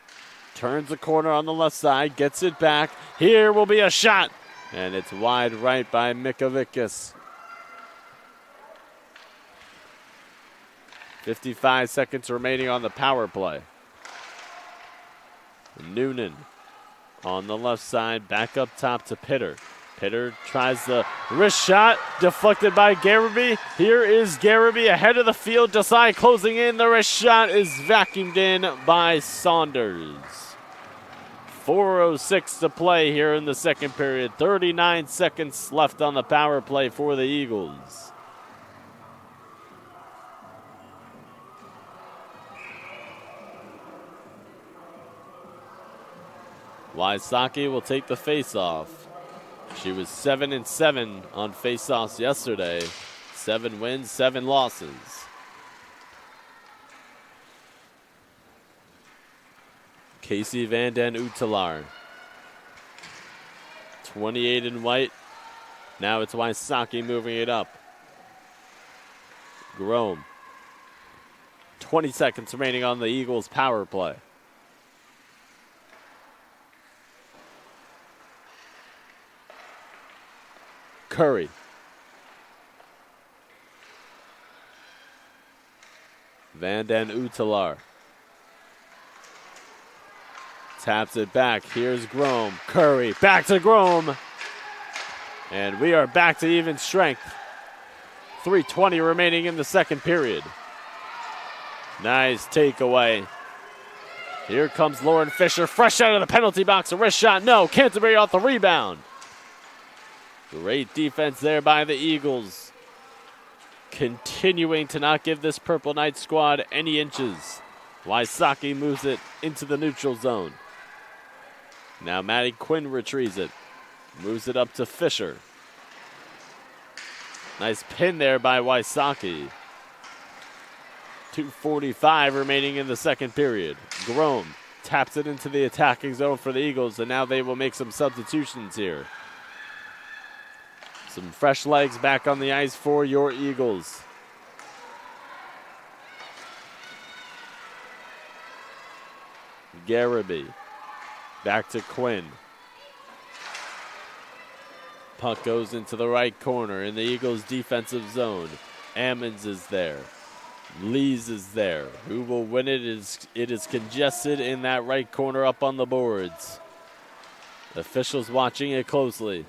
Turns the corner on the left side. Gets it back. Here will be a shot. And it's wide right by Mikovicis. 55 seconds remaining on the power play. Noonan On the left side, back up top to Pitter. Pitter tries the wrist shot, deflected by Garraby. Here is Garraby ahead of the field. Desai closing in. The wrist shot is vacuumed in by Saunders. 4:06 to play here in the second period. 39 seconds left on the power play for the Eagles. Wysocki will take the face-off. She was 7-7 on face-offs yesterday. 7 wins, 7 losses. Casey Van Den Utelaar. 28 in white. Now it's Wysocki moving it up. Grome. 20 seconds remaining on the Eagles' power play. Curry. Van Den Utelaar. Taps it back. Here's Grome. Curry. Back to Grome. And we are back to even strength. 3:20 remaining in the second period. Nice takeaway. Here comes Lauren Fisher. Fresh out of the penalty box. A wrist shot. No. Canterbury off the rebound. Great defense there by the Eagles. Continuing to not give this Purple Knight squad any inches. Wysocki moves it into the neutral zone. Now Maddie Quinn retrieves it. Moves it up to Fisher. Nice pin there by Wysocki. 2:45 remaining in the second period. Grome taps it into the attacking zone for the Eagles, and now they will make some substitutions here. Some fresh legs back on the ice for your Eagles. Garraby. Back to Quinn. Puck goes into the right corner in the Eagles' defensive zone. Ammons is there. Lees is there. Who will win it? It is congested in that right corner up on the boards. Officials watching it closely.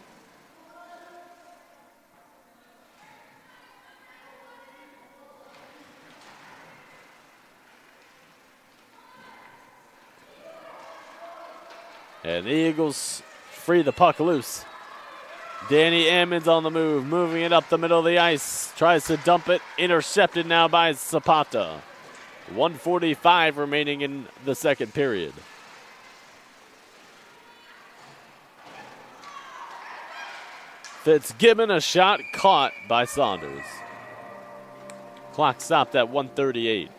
And the Eagles free the puck loose. Danny Ammons on the move, moving it up the middle of the ice. Tries to dump it, intercepted now by Zapata. 1:45 remaining in the second period. Fitzgibbon, a shot caught by Saunders. Clock stopped at 1:38.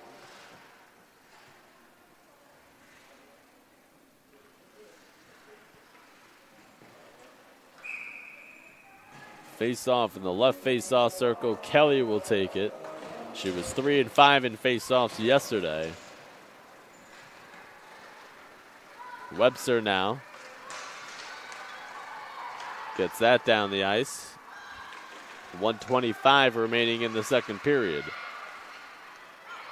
Face-off in the left face-off circle. Kelly will take it. She was 3-5 in face-offs yesterday. Webster now. Gets that down the ice. 1:25 remaining in the second period.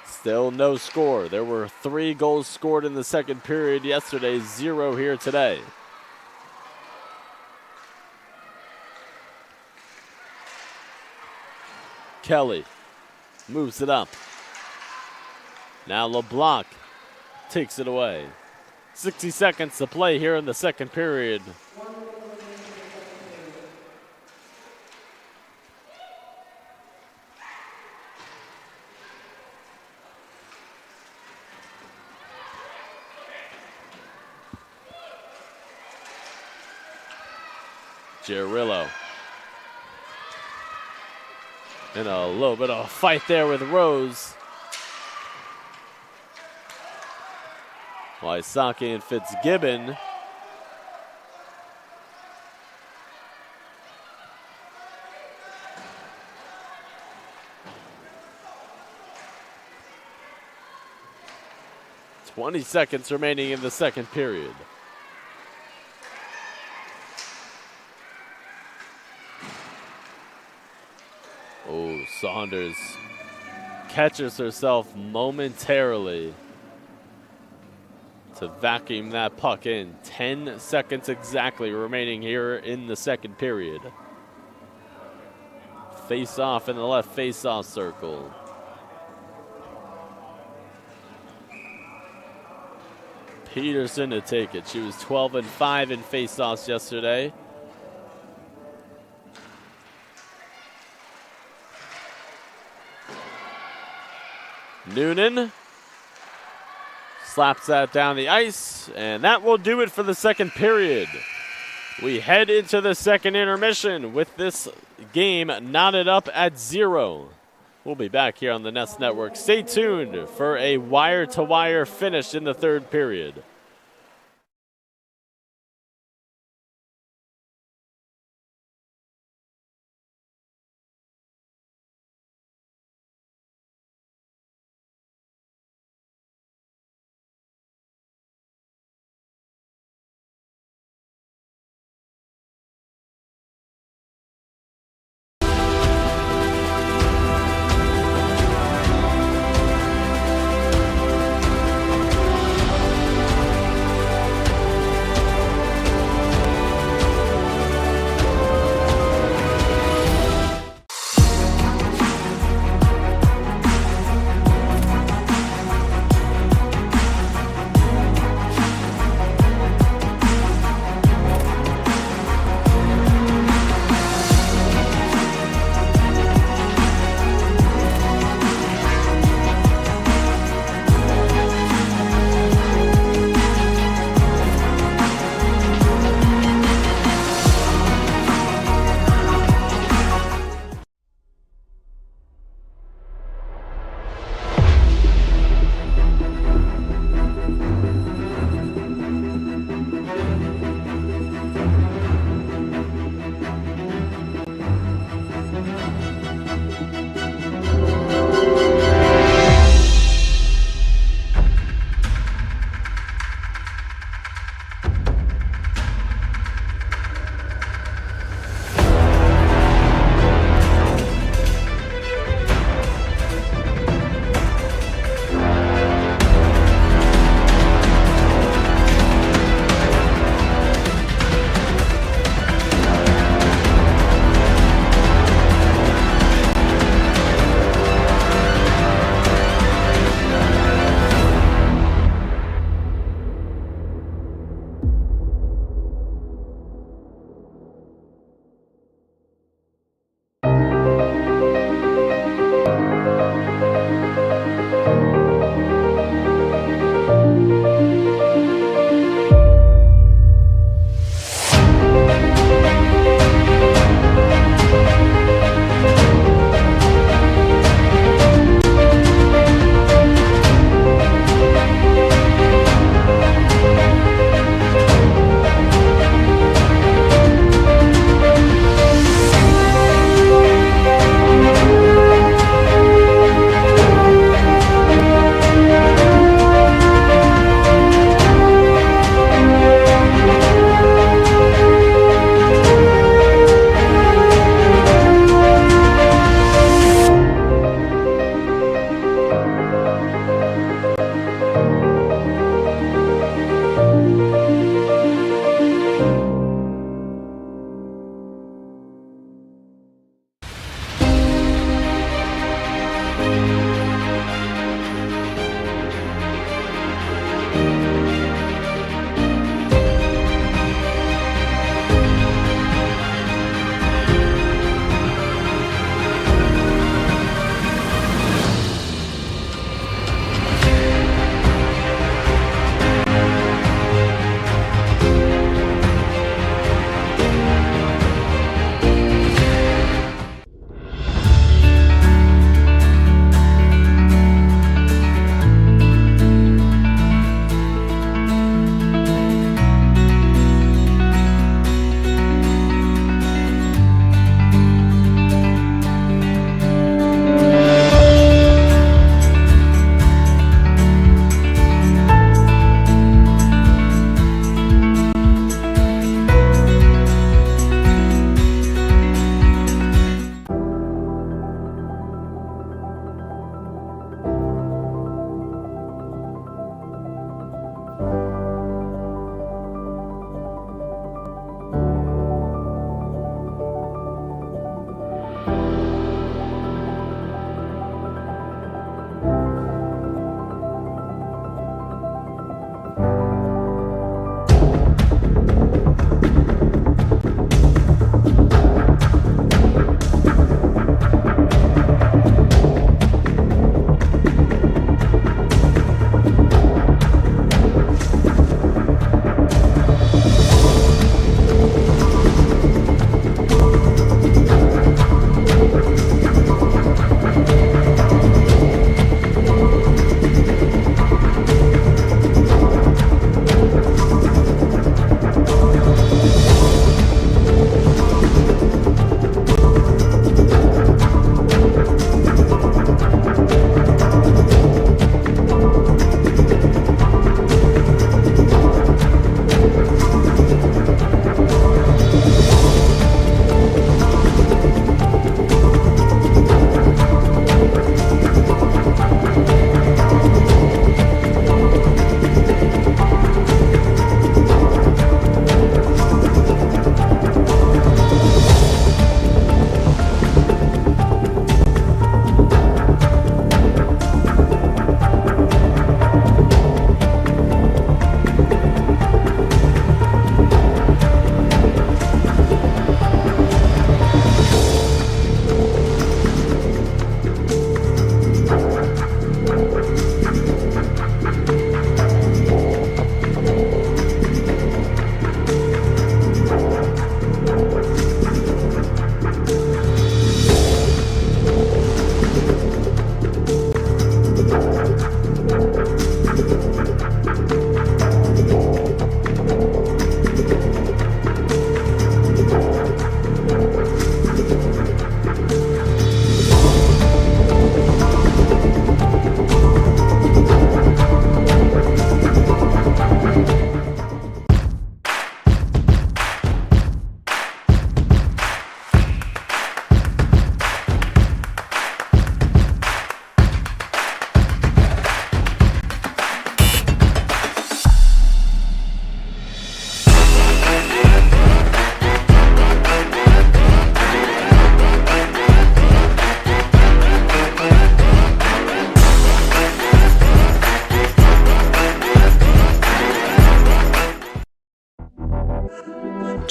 Still no score. There were 3 goals scored in the second period yesterday, 0 here today. Kelly moves it up. Now LeBlanc takes it away. 60 seconds to play here in the second period. Girillo. And a little bit of a fight there with Rose. Wysocki and Fitzgibbon. "20 seconds remaining in the second period. Oh, Saunders catches herself momentarily. to vacuum that puck in. 10 seconds exactly remaining here in the second period. Face off in the left face-off circle. Peterson to take it. She was 12-5 in face-offs yesterday. Noonan slaps that down the ice, and that will do it for the second period. We head into the second intermission with this game knotted up at 0. We'll be back here on the Nest Network. Stay tuned for a wire-to-wire finish in the third period.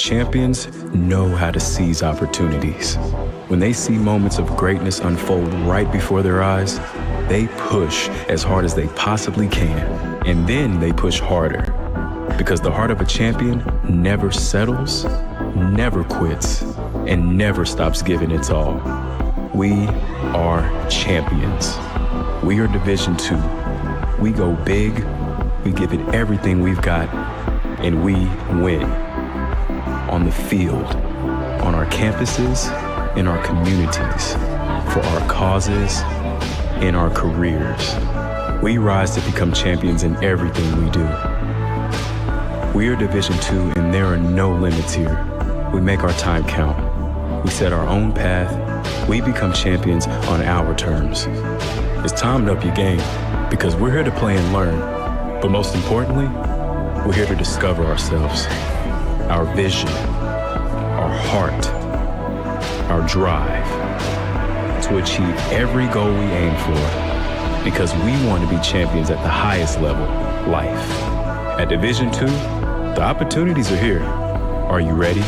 champions know how to seize opportunities. When they see moments of greatness unfold right before their eyes, they push as hard as they possibly can, and then they push harder. Because the heart of a champion never settles, never quits, and never stops giving its all. We are champions. We are Division II. We go big, we give it everything we've got, and we win. On the field, on our campuses, in our communities, for our causes, in our careers. We rise to become champions in everything we do. We are Division II, and there are no limits here. We make our time count. We set our own path. We become champions on our terms. It's time to up your game, because we're here to play and learn. But most importantly, we're here to discover ourselves, our vision, our heart, our drive, to achieve every goal we aim for, because we want to be champions at the highest level, life. At Division II, the opportunities are here. Are you ready?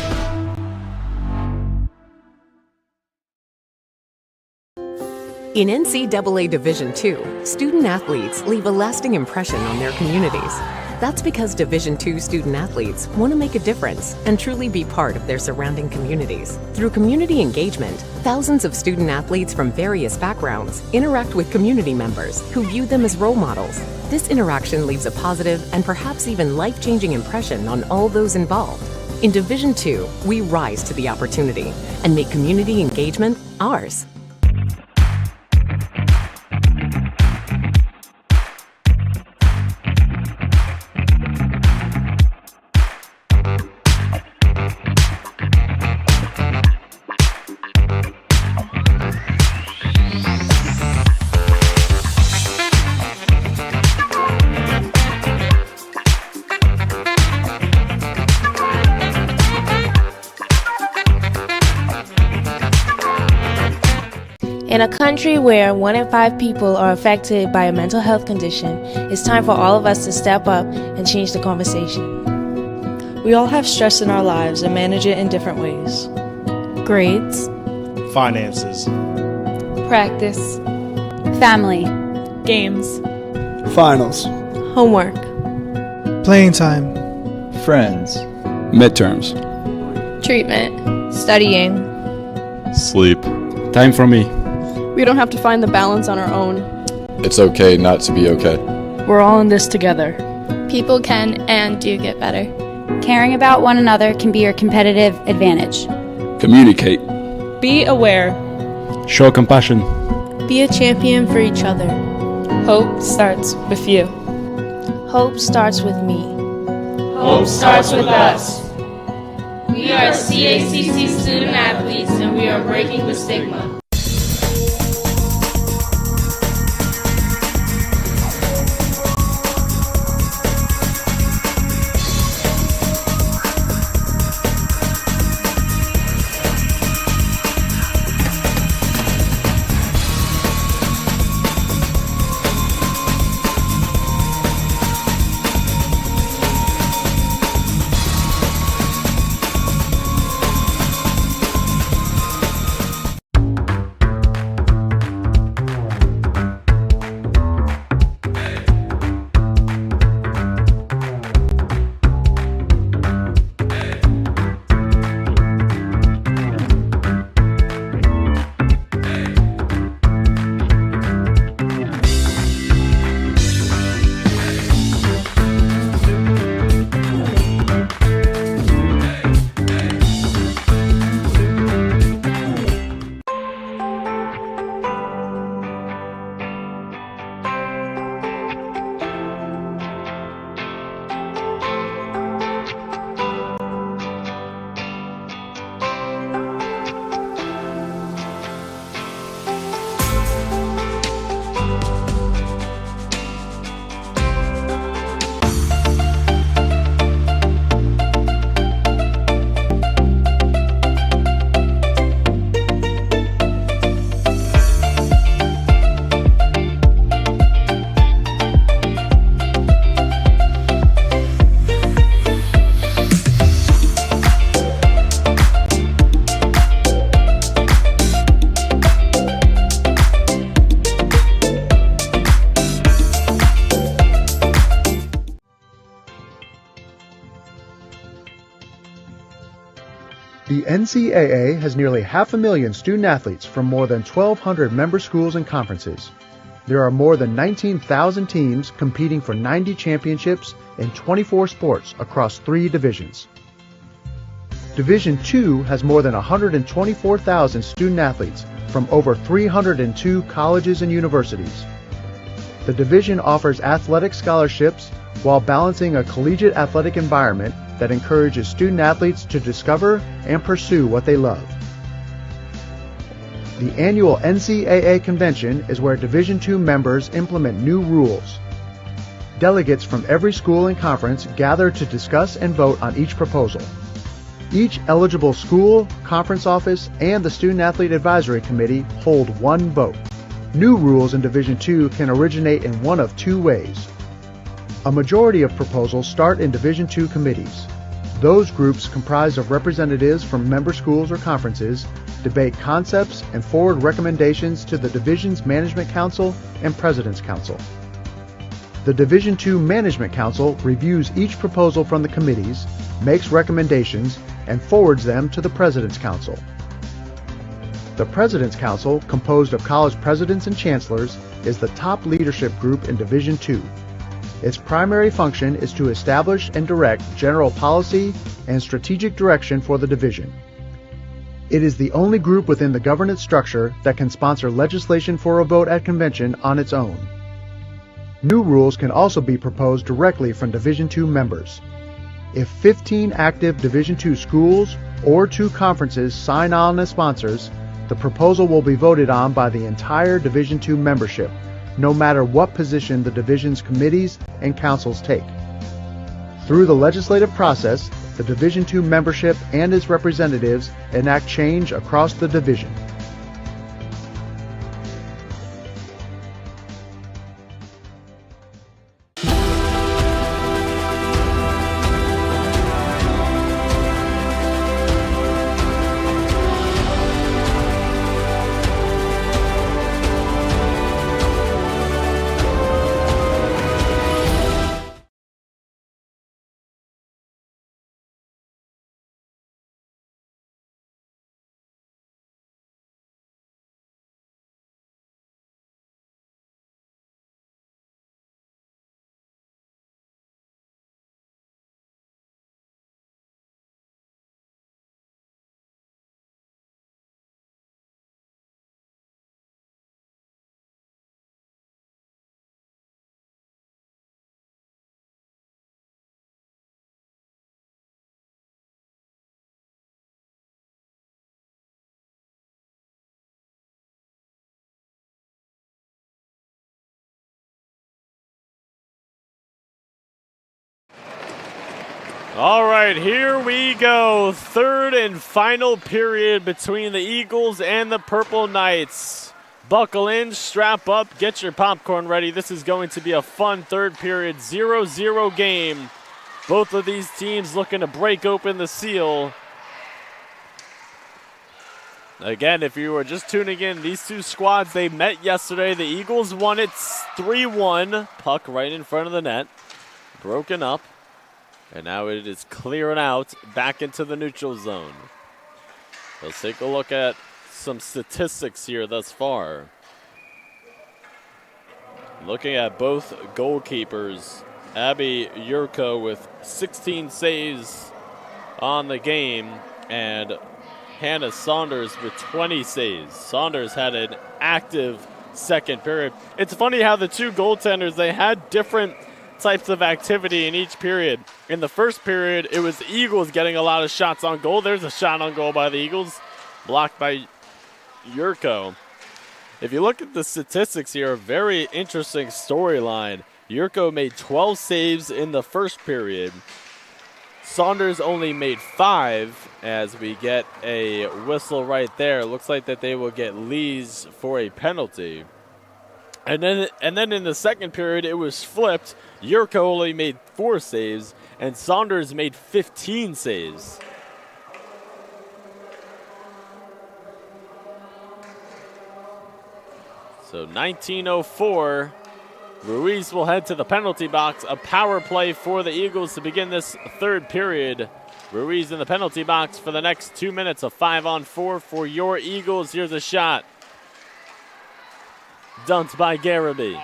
In NCAA Division II, student athletes leave a lasting impression on their communities. That's because Division II student athletes want to make a difference and truly be part of their surrounding communities. Through community engagement, thousands of student athletes from various backgrounds interact with community members who view them as role models. This interaction leaves a positive and perhaps even life-changing impression on all those involved. In Division II, we rise to the opportunity and make community engagement ours. In a country where 1 in 5 people are affected by a mental health condition, it's time for all of us to step up and change the conversation. We all have stress in our lives and manage it in different ways. Grades. Finances. Practice. Family. Games. Finals. Homework. Playing time. Friends. Midterms. Treatment. Studying. Sleep. Time for me. We don't have to find the balance on our own. It's okay not to be okay. We're all in this together. People can and do get better. Caring about one another can be your competitive advantage. Communicate. Be aware. Show compassion. Be a champion for each other. Hope starts with you. Hope starts with me. Hope starts with us. We are CACC student athletes, and we are breaking the stigma. The NCAA has nearly 500,000 student-athletes from more than 1,200 member schools and conferences. There are more than 19,000 teams competing for 90 championships in 24 sports across 3 divisions. Division II has more than 124,000 student-athletes from over 302 colleges and universities. The division offers athletic scholarships while balancing a collegiate athletic environment that encourages student-athletes to discover and pursue what they love. The annual NCAA convention is where Division II members implement new rules. Delegates from every school and conference gather to discuss and vote on each proposal. Each eligible school, conference office, and the Student-Athlete Advisory Committee hold one vote. New rules in Division II can originate in one of 2 ways. A majority of proposals start in Division II committees. Those groups, comprised of representatives from member schools or conferences, debate concepts and forward recommendations to the Division's Management Council and President's Council. The Division II Management Council reviews each proposal from the committees, makes recommendations, and forwards them to the President's Council. The President's Council, composed of college presidents and chancellors, is the top leadership group in Division II. Its primary function is to establish and direct general policy and strategic direction for the division. It is the only group within the governance structure that can sponsor legislation for a vote at convention on its own. New rules can also be proposed directly from Division II members. If 15 active Division II schools or 2 conferences sign on as sponsors, the proposal will be voted on by the entire Division II membership, no matter what position the division's committees and councils take. Through the legislative process, the Division II membership and its representatives enact change across the division. All right, here we go. 3rd and final period between the Eagles and the Purple Knights. Buckle in, strap up, get your popcorn ready. This is going to be a fun 3rd period, 0-0 game. Both of these teams looking to break open the seal. Again, if you were just tuning in, these 2 squads, they met yesterday. The Eagles won it 3-1. Puck right in front of the net. Broken up. And now it is clearing out back into the neutral zone. Let's take a look at some statistics here thus far. Looking at both goalkeepers, Abby Yurko with 16 saves on the game and Hannah Saunders with 20 saves. Saunders had an active second period. It's funny how the 2 goaltenders, they had different types of activity in each period. In the first period, it was the Eagles getting a lot of shots on goal. There's a shot on goal by the Eagles, blocked by Yurko. If you look at the statistics here, a very interesting storyline. Yurko made 12 saves in the first period. Saunders only made 5 as we get a whistle right there. Looks like that they will get Lees for a penalty. And then in the second period, it was flipped. Yurko only made 4 saves, and Saunders made 15 saves. So 19:04, Ruiz will head to the penalty box. A power play for the Eagles to begin this 3rd period. Ruiz in the penalty box for the next 2 minutes of 5-on-4 for your Eagles. Here's a shot. Dunked by Garraby.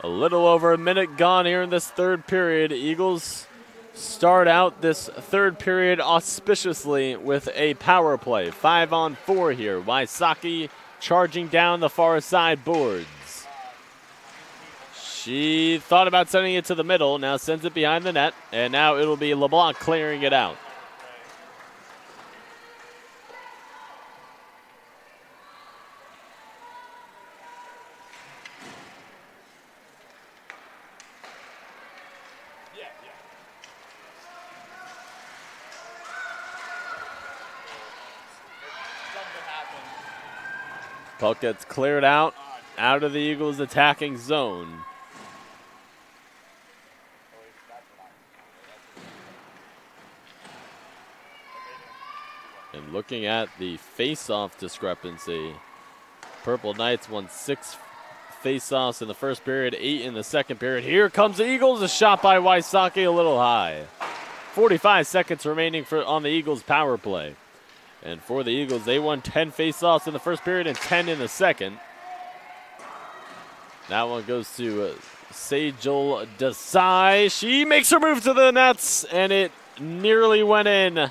A little over a minute gone here in this third period. Eagles start out this third period auspiciously with a power play. 5-on-4 here. Wysocki charging down the far side boards. She thought about sending it to the middle, now sends it behind the net, and now it'll be LeBlanc clearing it out. Puck gets cleared out of the Eagles' attacking zone. And looking at the face-off discrepancy, Purple Knights won 6 face-offs in the first period, 8 in the second period. Here comes the Eagles, a shot by Wysocki, a little high. 45 seconds remaining on the Eagles' power play. And for the Eagles, they won 10 face-offs in the first period and 10 in the second. That one goes to Sejal Desai. She makes her move to the nets, and it nearly went in.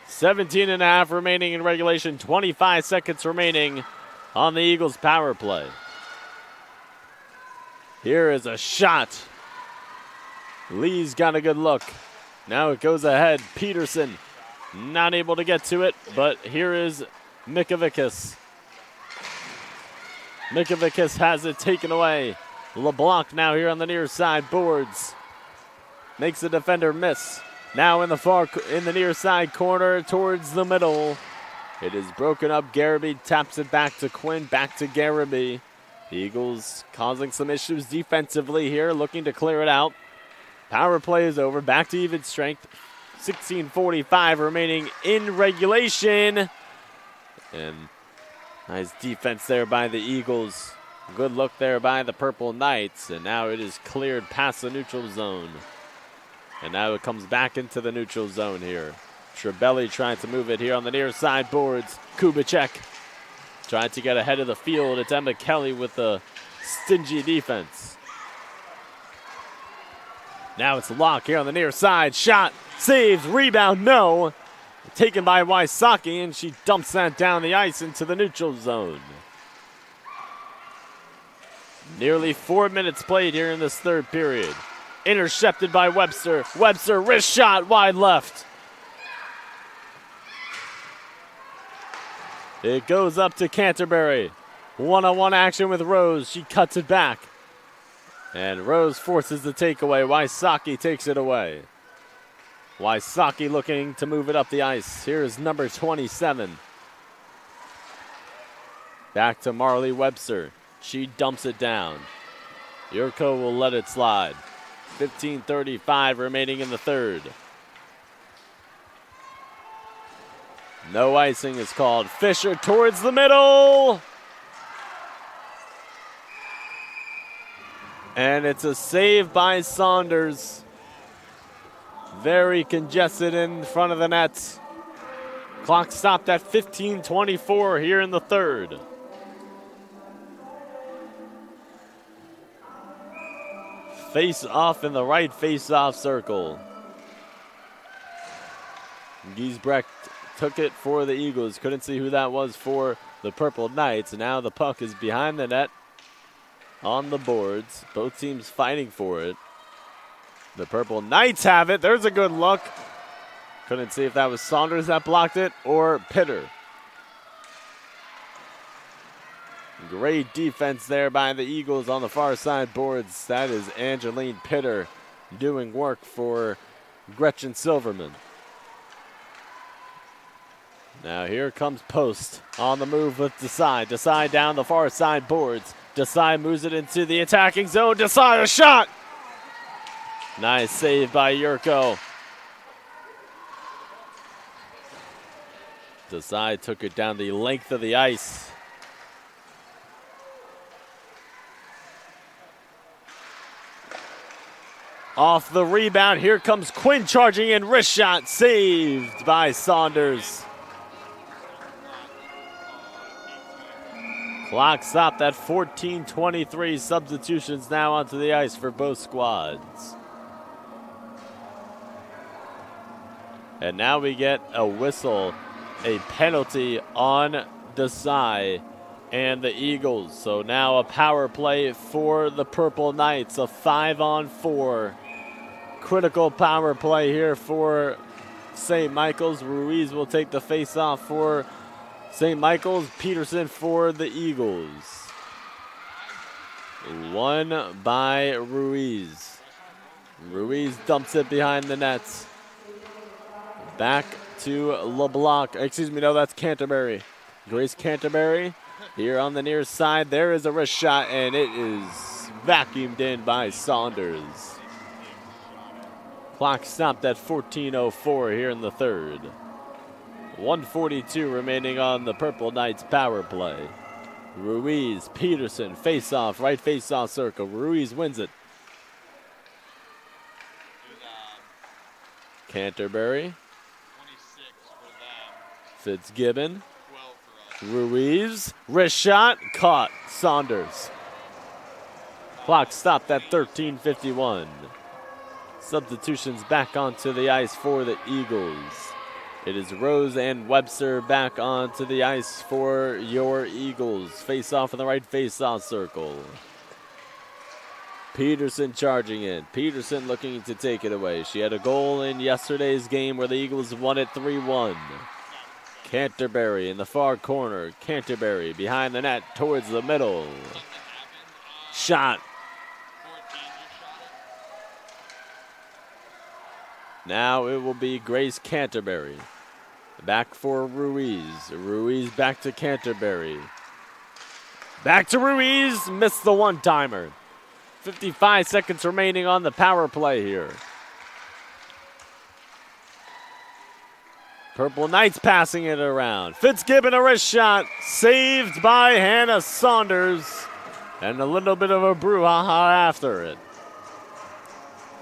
17.5 remaining in regulation, 25 seconds remaining on the Eagles' power play. Here is a shot. Lee's got a good look. Now it goes ahead. Peterson not able to get to it, but here is Mikovikas. Mikovikas has it taken away. LeBlanc now here on the near side boards. Makes the defender miss. Now in the near side corner towards the middle. It is broken up. Garraby taps it back to Quinn, back to Garraby. The Eagles causing some issues defensively here, looking to clear it out. Power play is over. Back to even strength. 16:45 remaining in regulation. And nice defense there by the Eagles. Good look there by the Purple Knights. And now it is cleared past the neutral zone. And now it comes back into the neutral zone here. Trebelli trying to move it here on the near side boards. Kubicek trying to get ahead of the field. It's Emma Kelly with the stingy defense. Now it's Locke here on the near side. Shot, saves, rebound, no. Taken by Wysocki, and she dumps that down the ice into the neutral zone. Nearly 4 minutes played here in this third period. Intercepted by Webster. Webster, wrist shot, wide left. It goes up to Canterbury. One-on-one action with Rose. She cuts it back. And Rose forces the takeaway. Wysocki takes it away. Wysocki looking to move it up the ice. Here's number 27. Back to Marley Webster. She dumps it down. Yurko will let it slide. 15:35 remaining in the third. No icing is called. Fisher towards the middle. And it's a save by Saunders. Very congested in front of the net. Clock stopped at 15:24 here in the third. Face off in the right face-off circle. Giesbrecht took it for the Eagles. Couldn't see who that was for the Purple Knights. Now the puck is behind the net on the boards. Both teams fighting for it. The Purple Knights have it. There's a good look. Couldn't see if that was Saunders that blocked it or Pitter. Great defense there by the Eagles on the far side boards. That is Angeline Pitter doing work for Gretchen Silverman. Now here comes Post on the move with Desai. Desai down the far side boards. Desai moves it into the attacking zone. Desai, a shot! Nice save by Yurko. Desai took it down the length of the ice. Off the rebound, here comes Quinn charging in, wrist shot saved by Saunders. Clock stopped at 14:23. Substitutions now onto the ice for both squads. And now we get a whistle, a penalty on Desai and the Eagles. So now a power play for the Purple Knights, a 5-on-4. Critical power play here for St. Michael's. Ruiz will take the face-off for St. Michael's. Peterson for the Eagles. Won by Ruiz. Ruiz dumps it behind the nets. Back to LeBlanc. Excuse me, no, that's Canterbury. Grace Canterbury here on the near side. There is a wrist shot, and it is vacuumed in by Saunders. Clock stopped at 14:04 here in the third. 1:42 remaining on the Purple Knights power play. Ruiz, Peterson, face-off, right face-off circle. Ruiz wins it. Canterbury. Fitzgibbon. Ruiz, wrist shot, caught. Saunders. Clock stopped at 13:51. Substitutions back onto the ice for the Eagles. It is Rose and Webster back onto the ice for your Eagles. Face off in the right face-off circle. Peterson charging in. Peterson looking to take it away. She had a goal in yesterday's game where the Eagles won it 3-1. Canterbury in the far corner. Canterbury behind the net towards the middle. Shot. Now it will be Grace Canterbury. Back for Ruiz. Ruiz back to Canterbury. Back to Ruiz. Missed the one-timer. 55 seconds remaining on the power play here. Purple Knights passing it around. Fitzgibbon a wrist shot. Saved by Hannah Saunders. And a little bit of a brouhaha after it.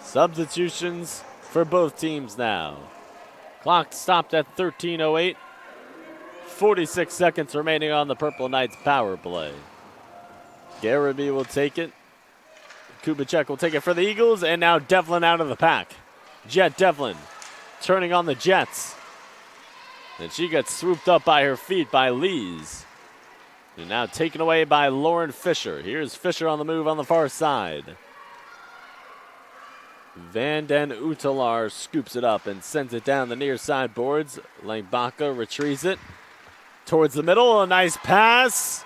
Substitutions for both teams now. Clock stopped at 13:08. 46 seconds remaining on the Purple Knights power play. Garaby will take it. Kubicek will take it for the Eagles, and now Devlin out of the pack. Jet Devlin turning on the Jets. And she gets swooped up by her feet by Lees. And now taken away by Lauren Fisher. Here's Fisher on the move on the far side. Van den Utelar scoops it up and sends it down the near side boards. Langbaka retrieves it towards the middle. A nice pass.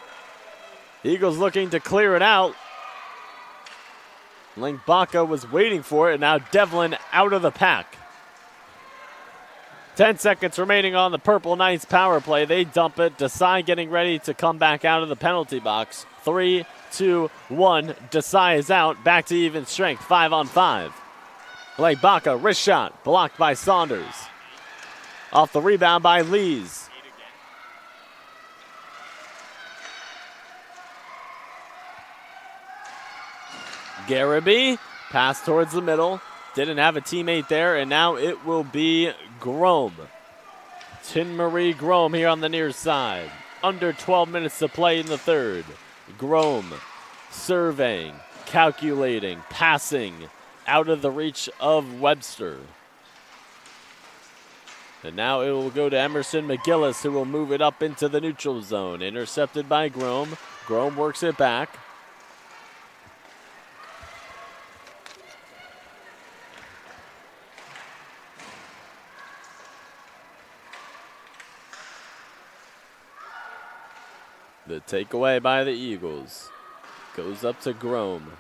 Eagles looking to clear it out. Langbaka was waiting for it, and now Devlin out of the pack. 10 seconds remaining on the Purple Knights power play. They dump it. Desai getting ready to come back out of the penalty box. 3, 2, 1. Desai is out. Back to even strength. 5-on-5. Langbaka, wrist shot. Blocked by Saunders. Off the rebound by Lees. Garaby, pass towards the middle. Didn't have a teammate there, and now it will be Grom. Tin-Marie Grom here on the near side. Under 12 minutes to play in the third. Grom surveying, calculating, passing out of the reach of Webster. And now it will go to Emerson McGillis, who will move it up into the neutral zone. Intercepted by Grom. Grom works it back. The takeaway by the Eagles goes up to Grom.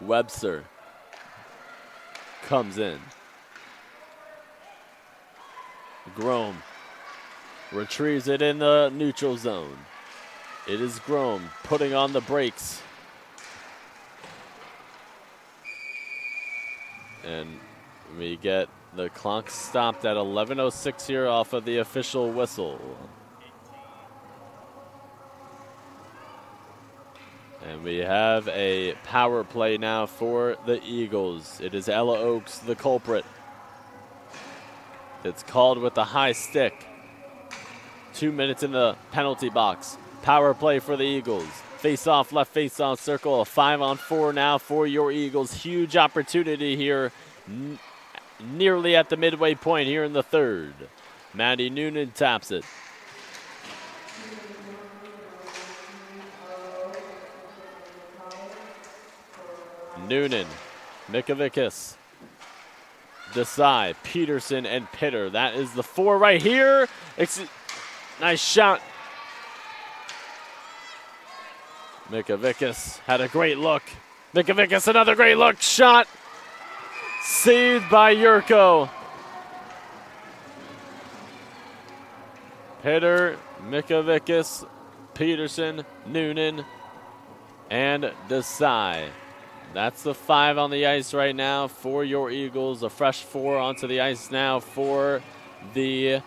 Webster comes in. Grom retrieves it in the neutral zone. It is Grom putting on the brakes. And we get the clock stopped at 11:06 here off of the official whistle. And we have a power play now for the Eagles. It is Ella Oaks, the culprit. It's called with the high stick. 2 minutes in the penalty box. Power play for the Eagles. Face off, left face off circle. A 5-on-4 now for your Eagles. Huge opportunity here. Nearly at the midway point here in the third. Maddie Noonan taps it. Noonan, Mikavikas, Desai, Peterson, and Pitter. That is the 4 right here. Nice shot. Mikavikas had a great look. Mikavikas, another great look. Shot. Saved by Yurko. Pitter, Mikavikas, Peterson, Noonan, and Desai. That's the 5 on the ice right now for your Eagles. A fresh 4 onto the ice now for the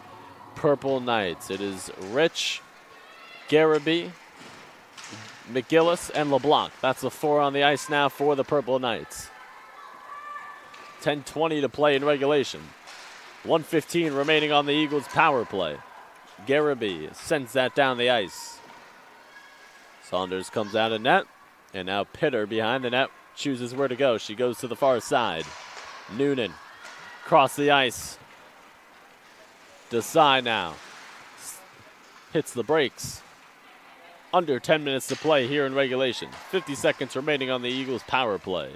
Purple Knights. It is Rich, Garaby, McGillis, and LeBlanc. That's the 4 on the ice now for the Purple Knights. 10:20 to play in regulation. 1:15 remaining on the Eagles' power play. Garaby sends that down the ice. Saunders comes out of net, and now Pitter behind the net chooses where to go. She goes to the far side. Noonan across the ice. Desai now hits the brakes. Under 10 minutes to play here in regulation. 50 seconds remaining on the Eagles' power play.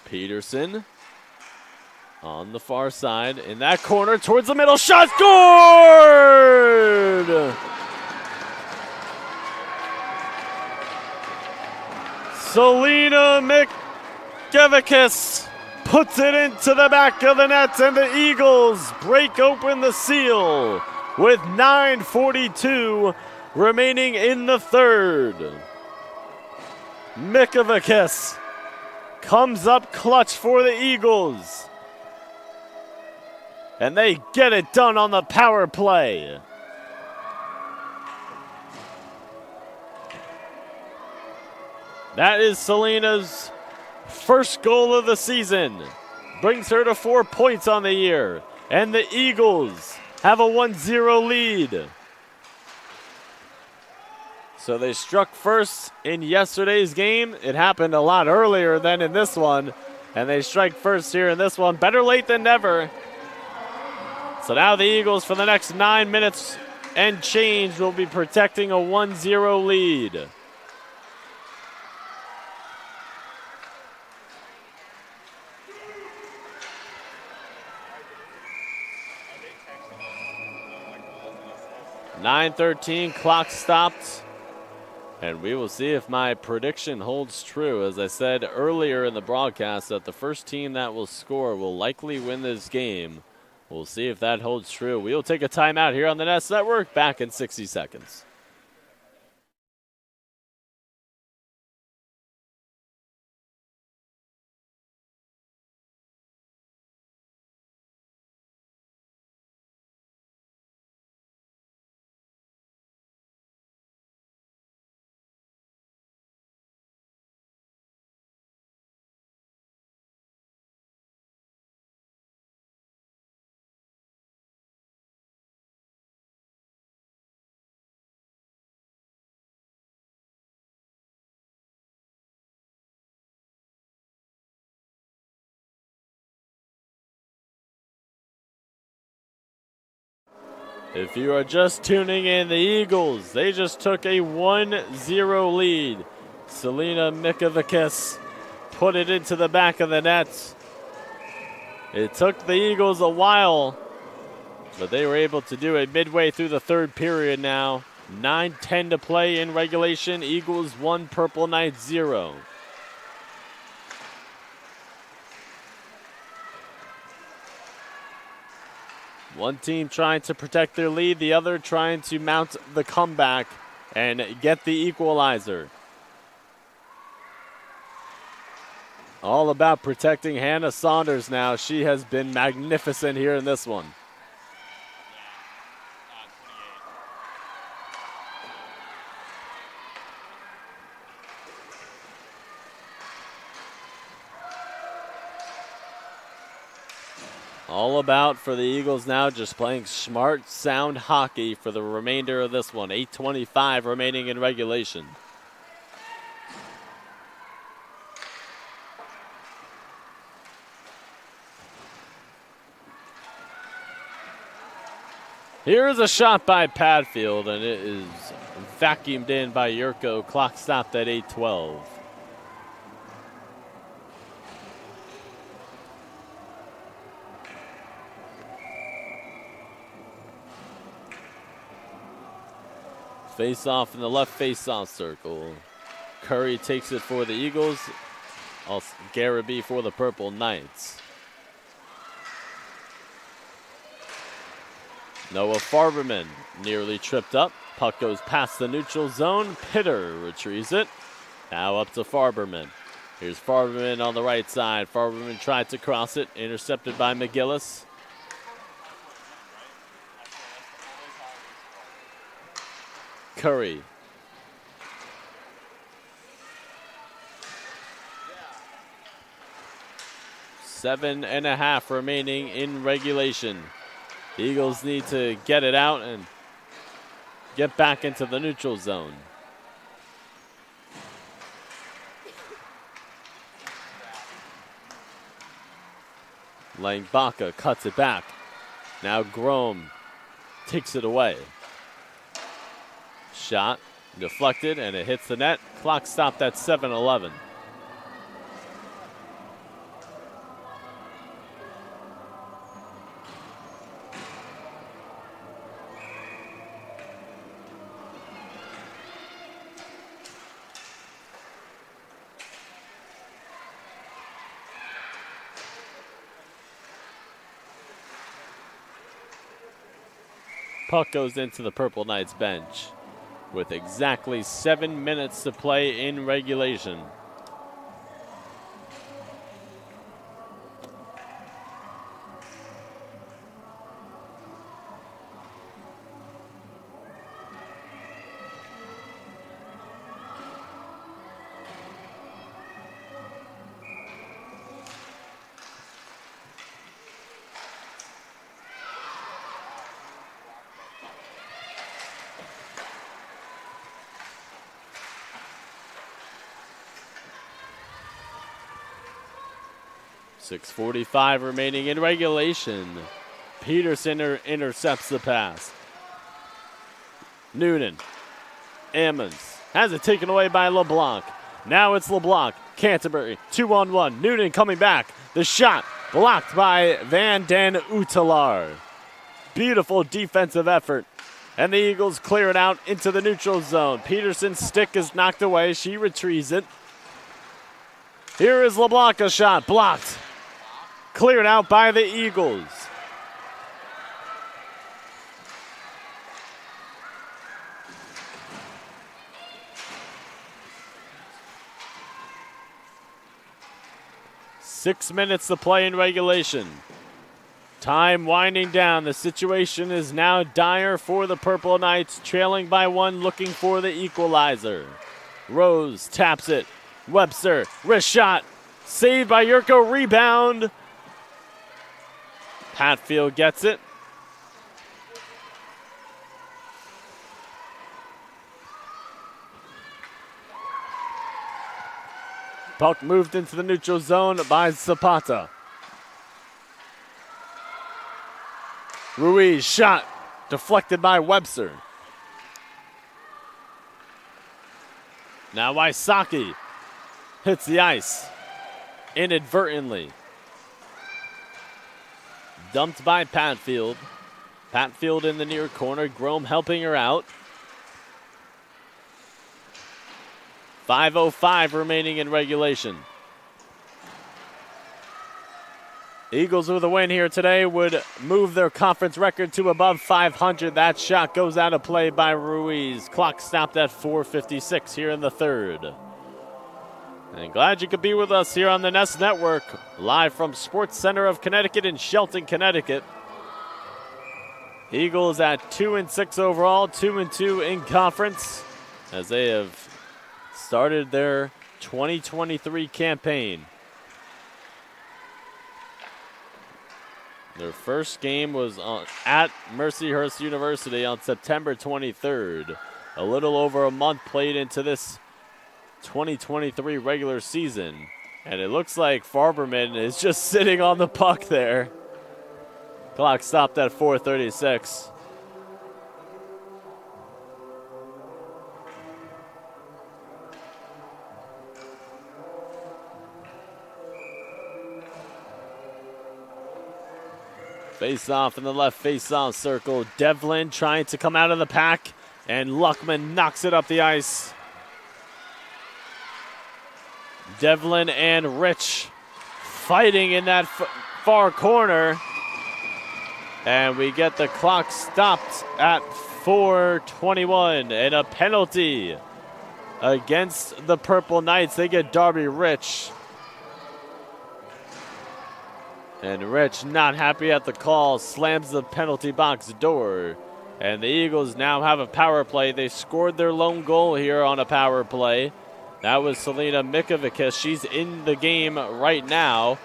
Peterson on the far side in that corner towards the middle. Shot scored! Selena Mikavikas puts it into the back of the net, and the Eagles break open the seal with 9:42 remaining in the third. Mikavikas comes up clutch for the Eagles, and they get it done on the power play. That is Selena's first goal of the season. Brings her to 4 points on the year. And the Eagles have a 1-0 lead. So they struck first in yesterday's game. It happened a lot earlier than in this one. And they strike first here in this one. Better late than never. So now the Eagles for the next 9 minutes and change will be protecting a 1-0 lead. .9:13, clock stopped, and we will see if my prediction holds true. As I said earlier in the broadcast, that the first team that will score will likely win this game. We'll see if that holds true. We'll take a timeout here on the Nest Network. Back in 60 seconds. If you are just tuning in, the Eagles, they just took a 1-0 lead. Selena Mikavikas put it into the back of the net. It took the Eagles a while, but they were able to do it midway through the third period now. 9:10 to play in regulation. Eagles 1, Purple Knights 0. One team trying to protect their lead, the other trying to mount the comeback and get the equalizer. All about protecting Hannah Saunders now. She has been magnificent here in this one. All about for the Eagles now, just playing smart, sound hockey for the remainder of this one. 8:25 remaining in regulation. Here is a shot by Padfield, and it is vacuumed in by Yurko. Clock stopped at 8:12. Face off in the left face-off circle. Curry takes it for the Eagles. Also Garibay for the Purple Knights. Noah Farberman nearly tripped up. Puck goes past the neutral zone. Pitter retrieves it. Now up to Farberman. Here's Farberman on the right side. Farberman tried to cross it. Intercepted by McGillis. Curry. Seven and a half remaining in regulation. The Eagles need to get it out and get back into the neutral zone. Langbaka cuts it back. Now Grom takes it away. Shot deflected and it hits the net. Clock stopped at 7:11. Puck goes into the Purple Knights bench with exactly 7 minutes to play in regulation. .6:45 remaining in regulation. Peterson intercepts the pass. Noonan. Ammons has it taken away by LeBlanc. Now it's LeBlanc. Canterbury 2-on-1. Noonan coming back. The shot blocked by Van Den Utelar. Beautiful defensive effort. And the Eagles clear it out into the neutral zone. Peterson's stick is knocked away. She retrieves it. Here is LeBlanc, a shot blocked. Cleared out by the Eagles. Six minutes to play in regulation. Time winding down. The situation is now dire for the Purple Knights, trailing by one, looking for the equalizer. Rose taps it. Webster, wrist shot. Saved by Yurko, rebound. Hatfield gets it. Puck moved into the neutral zone by Zapata. Ruiz shot deflected by Webster. Now Wysocki hits the ice inadvertently. Dumped by Patfield. Patfield in the near corner. Grom helping her out. 5:05 remaining in regulation. Eagles with a win here today would move their conference record to above 500. That shot goes out of play by Ruiz. Clock stopped at 4:56 here in the third. And glad you could be with us here on the Nest Network, live from Sports Center of Connecticut in Shelton, Connecticut. Eagles at 2-6 overall, 2-2 in conference, as they have started their 2023 campaign. Their first game was at Mercyhurst University on September 23rd. A little over a month played into this 2023 regular season. And it looks like Farberman is just sitting on the puck there. Clock stopped at 4:36. Face-off in the left face-off circle. Devlin trying to come out of the pack, and Luckman knocks it up the ice. Devlin and Rich fighting in that far corner. And we get the clock stopped at 4:21, and a penalty against the Purple Knights. They get Darby Rich. And Rich, not happy at the call, slams the penalty box door. And the Eagles now have a power play. They scored their lone goal here on a power play. That was Selena Mikovicis. She's in the game right now.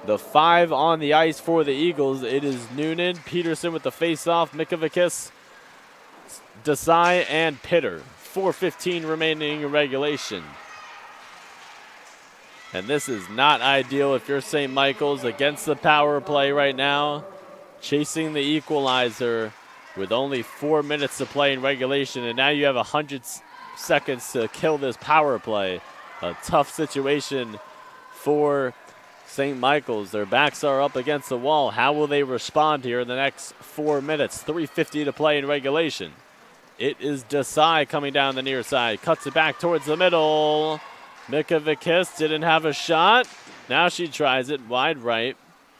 The 5 on the ice for the Eagles. It is Noonan, Peterson with the face-off, Mikovicis, Desai, and Pitter. 4:15 remaining in regulation. And this is not ideal if you're St. Michael's against the power play right now. Chasing the equalizer with only 4 minutes to play in regulation. And now you have 100 seconds to kill this power play. A tough situation for St. Michael's. Their backs are up against the wall. How will they respond here in the next 4 minutes? 3:50 to play in regulation. It is Desai coming down the near side. Cuts it back towards the middle. Mikovicis didn't have a shot. Now she tries it wide right.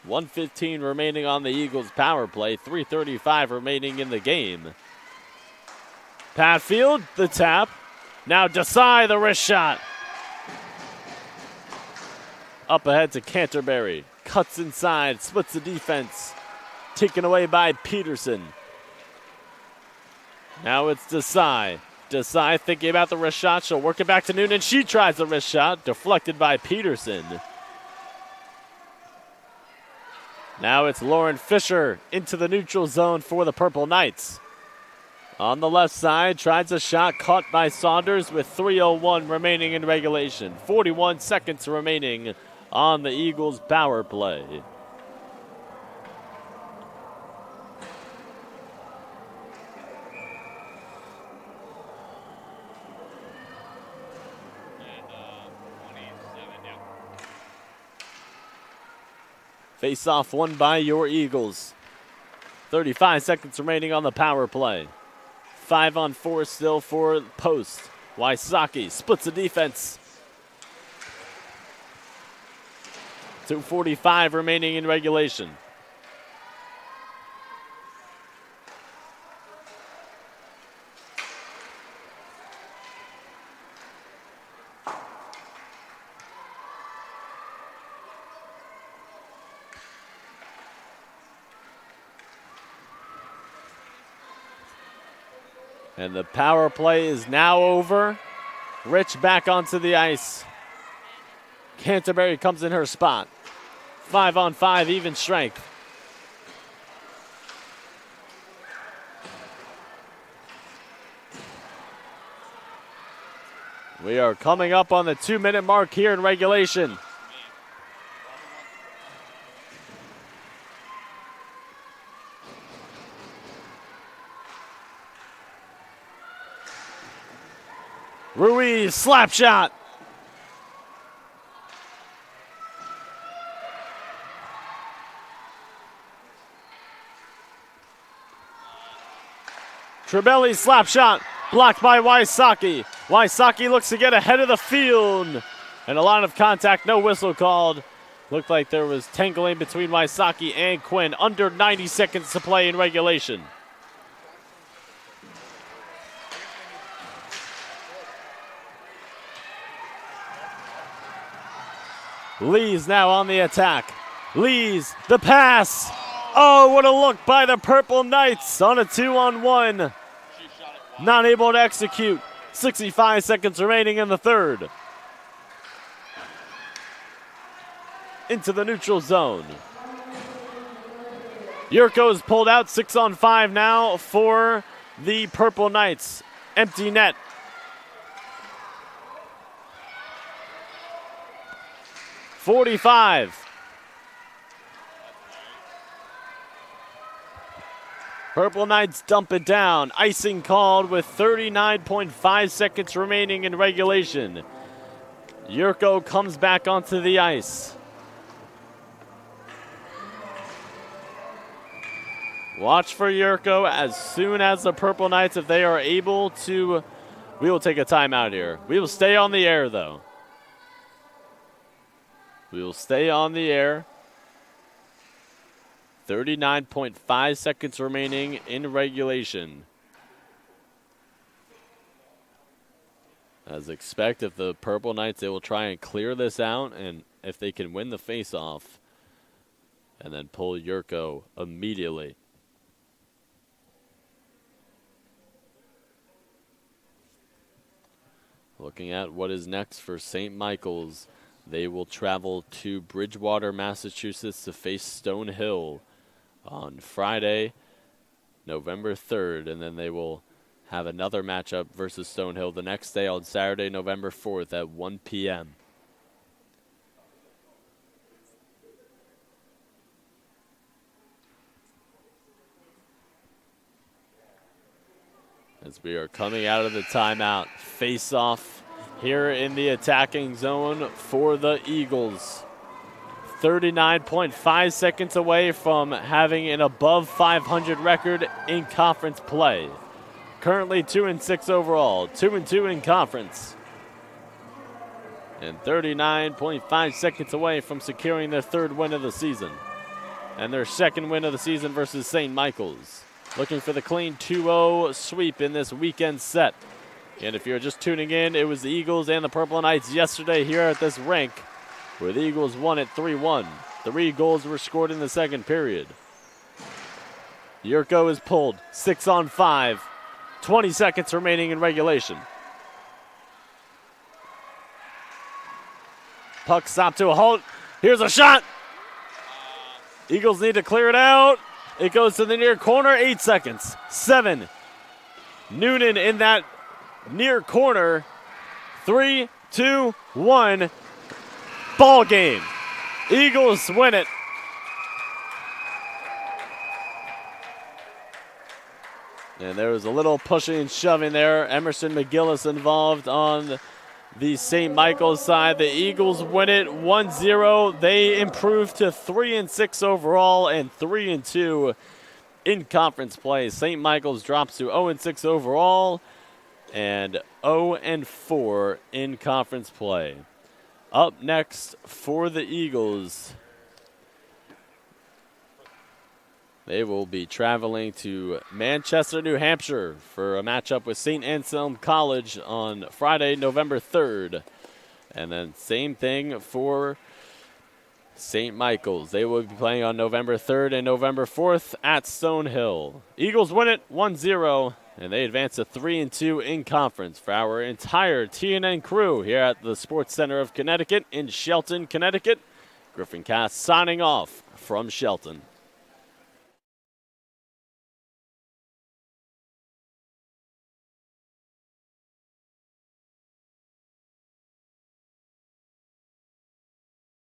1:15 remaining on the Eagles' power play. 3:35 remaining in the game. Patfield, the tap. Now Desai, the wrist shot. Up ahead to Canterbury. Cuts inside, splits the defense. Taken away by Peterson. Now it's Desai. Desai thinking about the wrist shot. She'll work it back to Noonan. She tries the wrist shot. Deflected by Peterson. Now it's Lauren Fisher into the neutral zone for the Purple Knights. On the left side, tries a shot caught by Saunders with 3:01 remaining in regulation. 41 seconds remaining on the Eagles' power play. Face-off won by your Eagles. 35 seconds remaining on the power play. 5-on-4 still for post. Wysocki splits the defense. 2:45 remaining in regulation. And the power play is now over. Rich back onto the ice. Canterbury comes in her spot. 5-on-5, even strength. We are coming up on the 2-minute mark here in regulation. Ruiz, slap shot. Trebelli slap shot, blocked by Wysocki. Wysocki looks to get ahead of the field. And a line of contact, no whistle called. Looked like there was tangling between Wysocki and Quinn. Under 90 seconds to play in regulation. Lee's now on the attack. Lee's, the pass. Oh, what a look by the Purple Knights on a 2-on-1. Not able to execute. 65 seconds remaining in the third. Into the neutral zone. Yurko is pulled out, 6-on-5 now for the Purple Knights. Empty net. .45. Purple Knights dump it down. Icing called with 39.5 seconds remaining in regulation. Yurko comes back onto the ice. Watch for Yurko as soon as the Purple Knights, if they are able to, we will take a timeout here. We will stay on the air though. We will stay on the air. 39.5 seconds remaining in regulation. As expected, if the Purple Knights, they will try and clear this out, and if they can win the face-off, and then pull Yurko immediately. Looking at what is next for St. Michael's. They will travel to Bridgewater, Massachusetts to face Stonehill on Friday, November 3rd, and then they will have another matchup versus Stonehill the next day on Saturday, November 4th at 1 p.m. As we are coming out of the timeout, face-off here in the attacking zone for the Eagles. 39.5 seconds away from having an above 500 record in conference play. Currently 2-6 overall, 2-2 in conference. And 39.5 seconds away from securing their third win of the season. And their second win of the season versus St. Michael's. Looking for the clean 2-0 sweep in this weekend set. And if you're just tuning in, it was the Eagles and the Purple Knights yesterday here at this rink, where the Eagles won at 3-1. 3 goals were scored in the second period. Yurko is pulled, 6-on-5, 20 seconds remaining in regulation. Puck stopped to a halt. Here's a shot. Eagles need to clear it out. It goes to the near corner, 8 seconds, 7. Noonan in that near corner. 3, 2, 1. Ball game. Eagles win it. And there was a little pushing and shoving there. Emerson McGillis involved on the St. Michael's side. The Eagles win it 1-0. They improve to 3-6 overall and 3-2 in conference play. St. Michael's drops to 0-6 overall and 0-4 in conference play. Up next for the Eagles, they will be traveling to Manchester, New Hampshire for a matchup with St. Anselm College on Friday, November 3rd. And then same thing for St. Michael's. They will be playing on November 3rd and November 4th at Stonehill. Eagles win it 1-0, and they advance to 3-2 in conference. For our entire TNN crew here at the Sports Center of Connecticut in Shelton, Connecticut, Griffin Cass signing off from Shelton.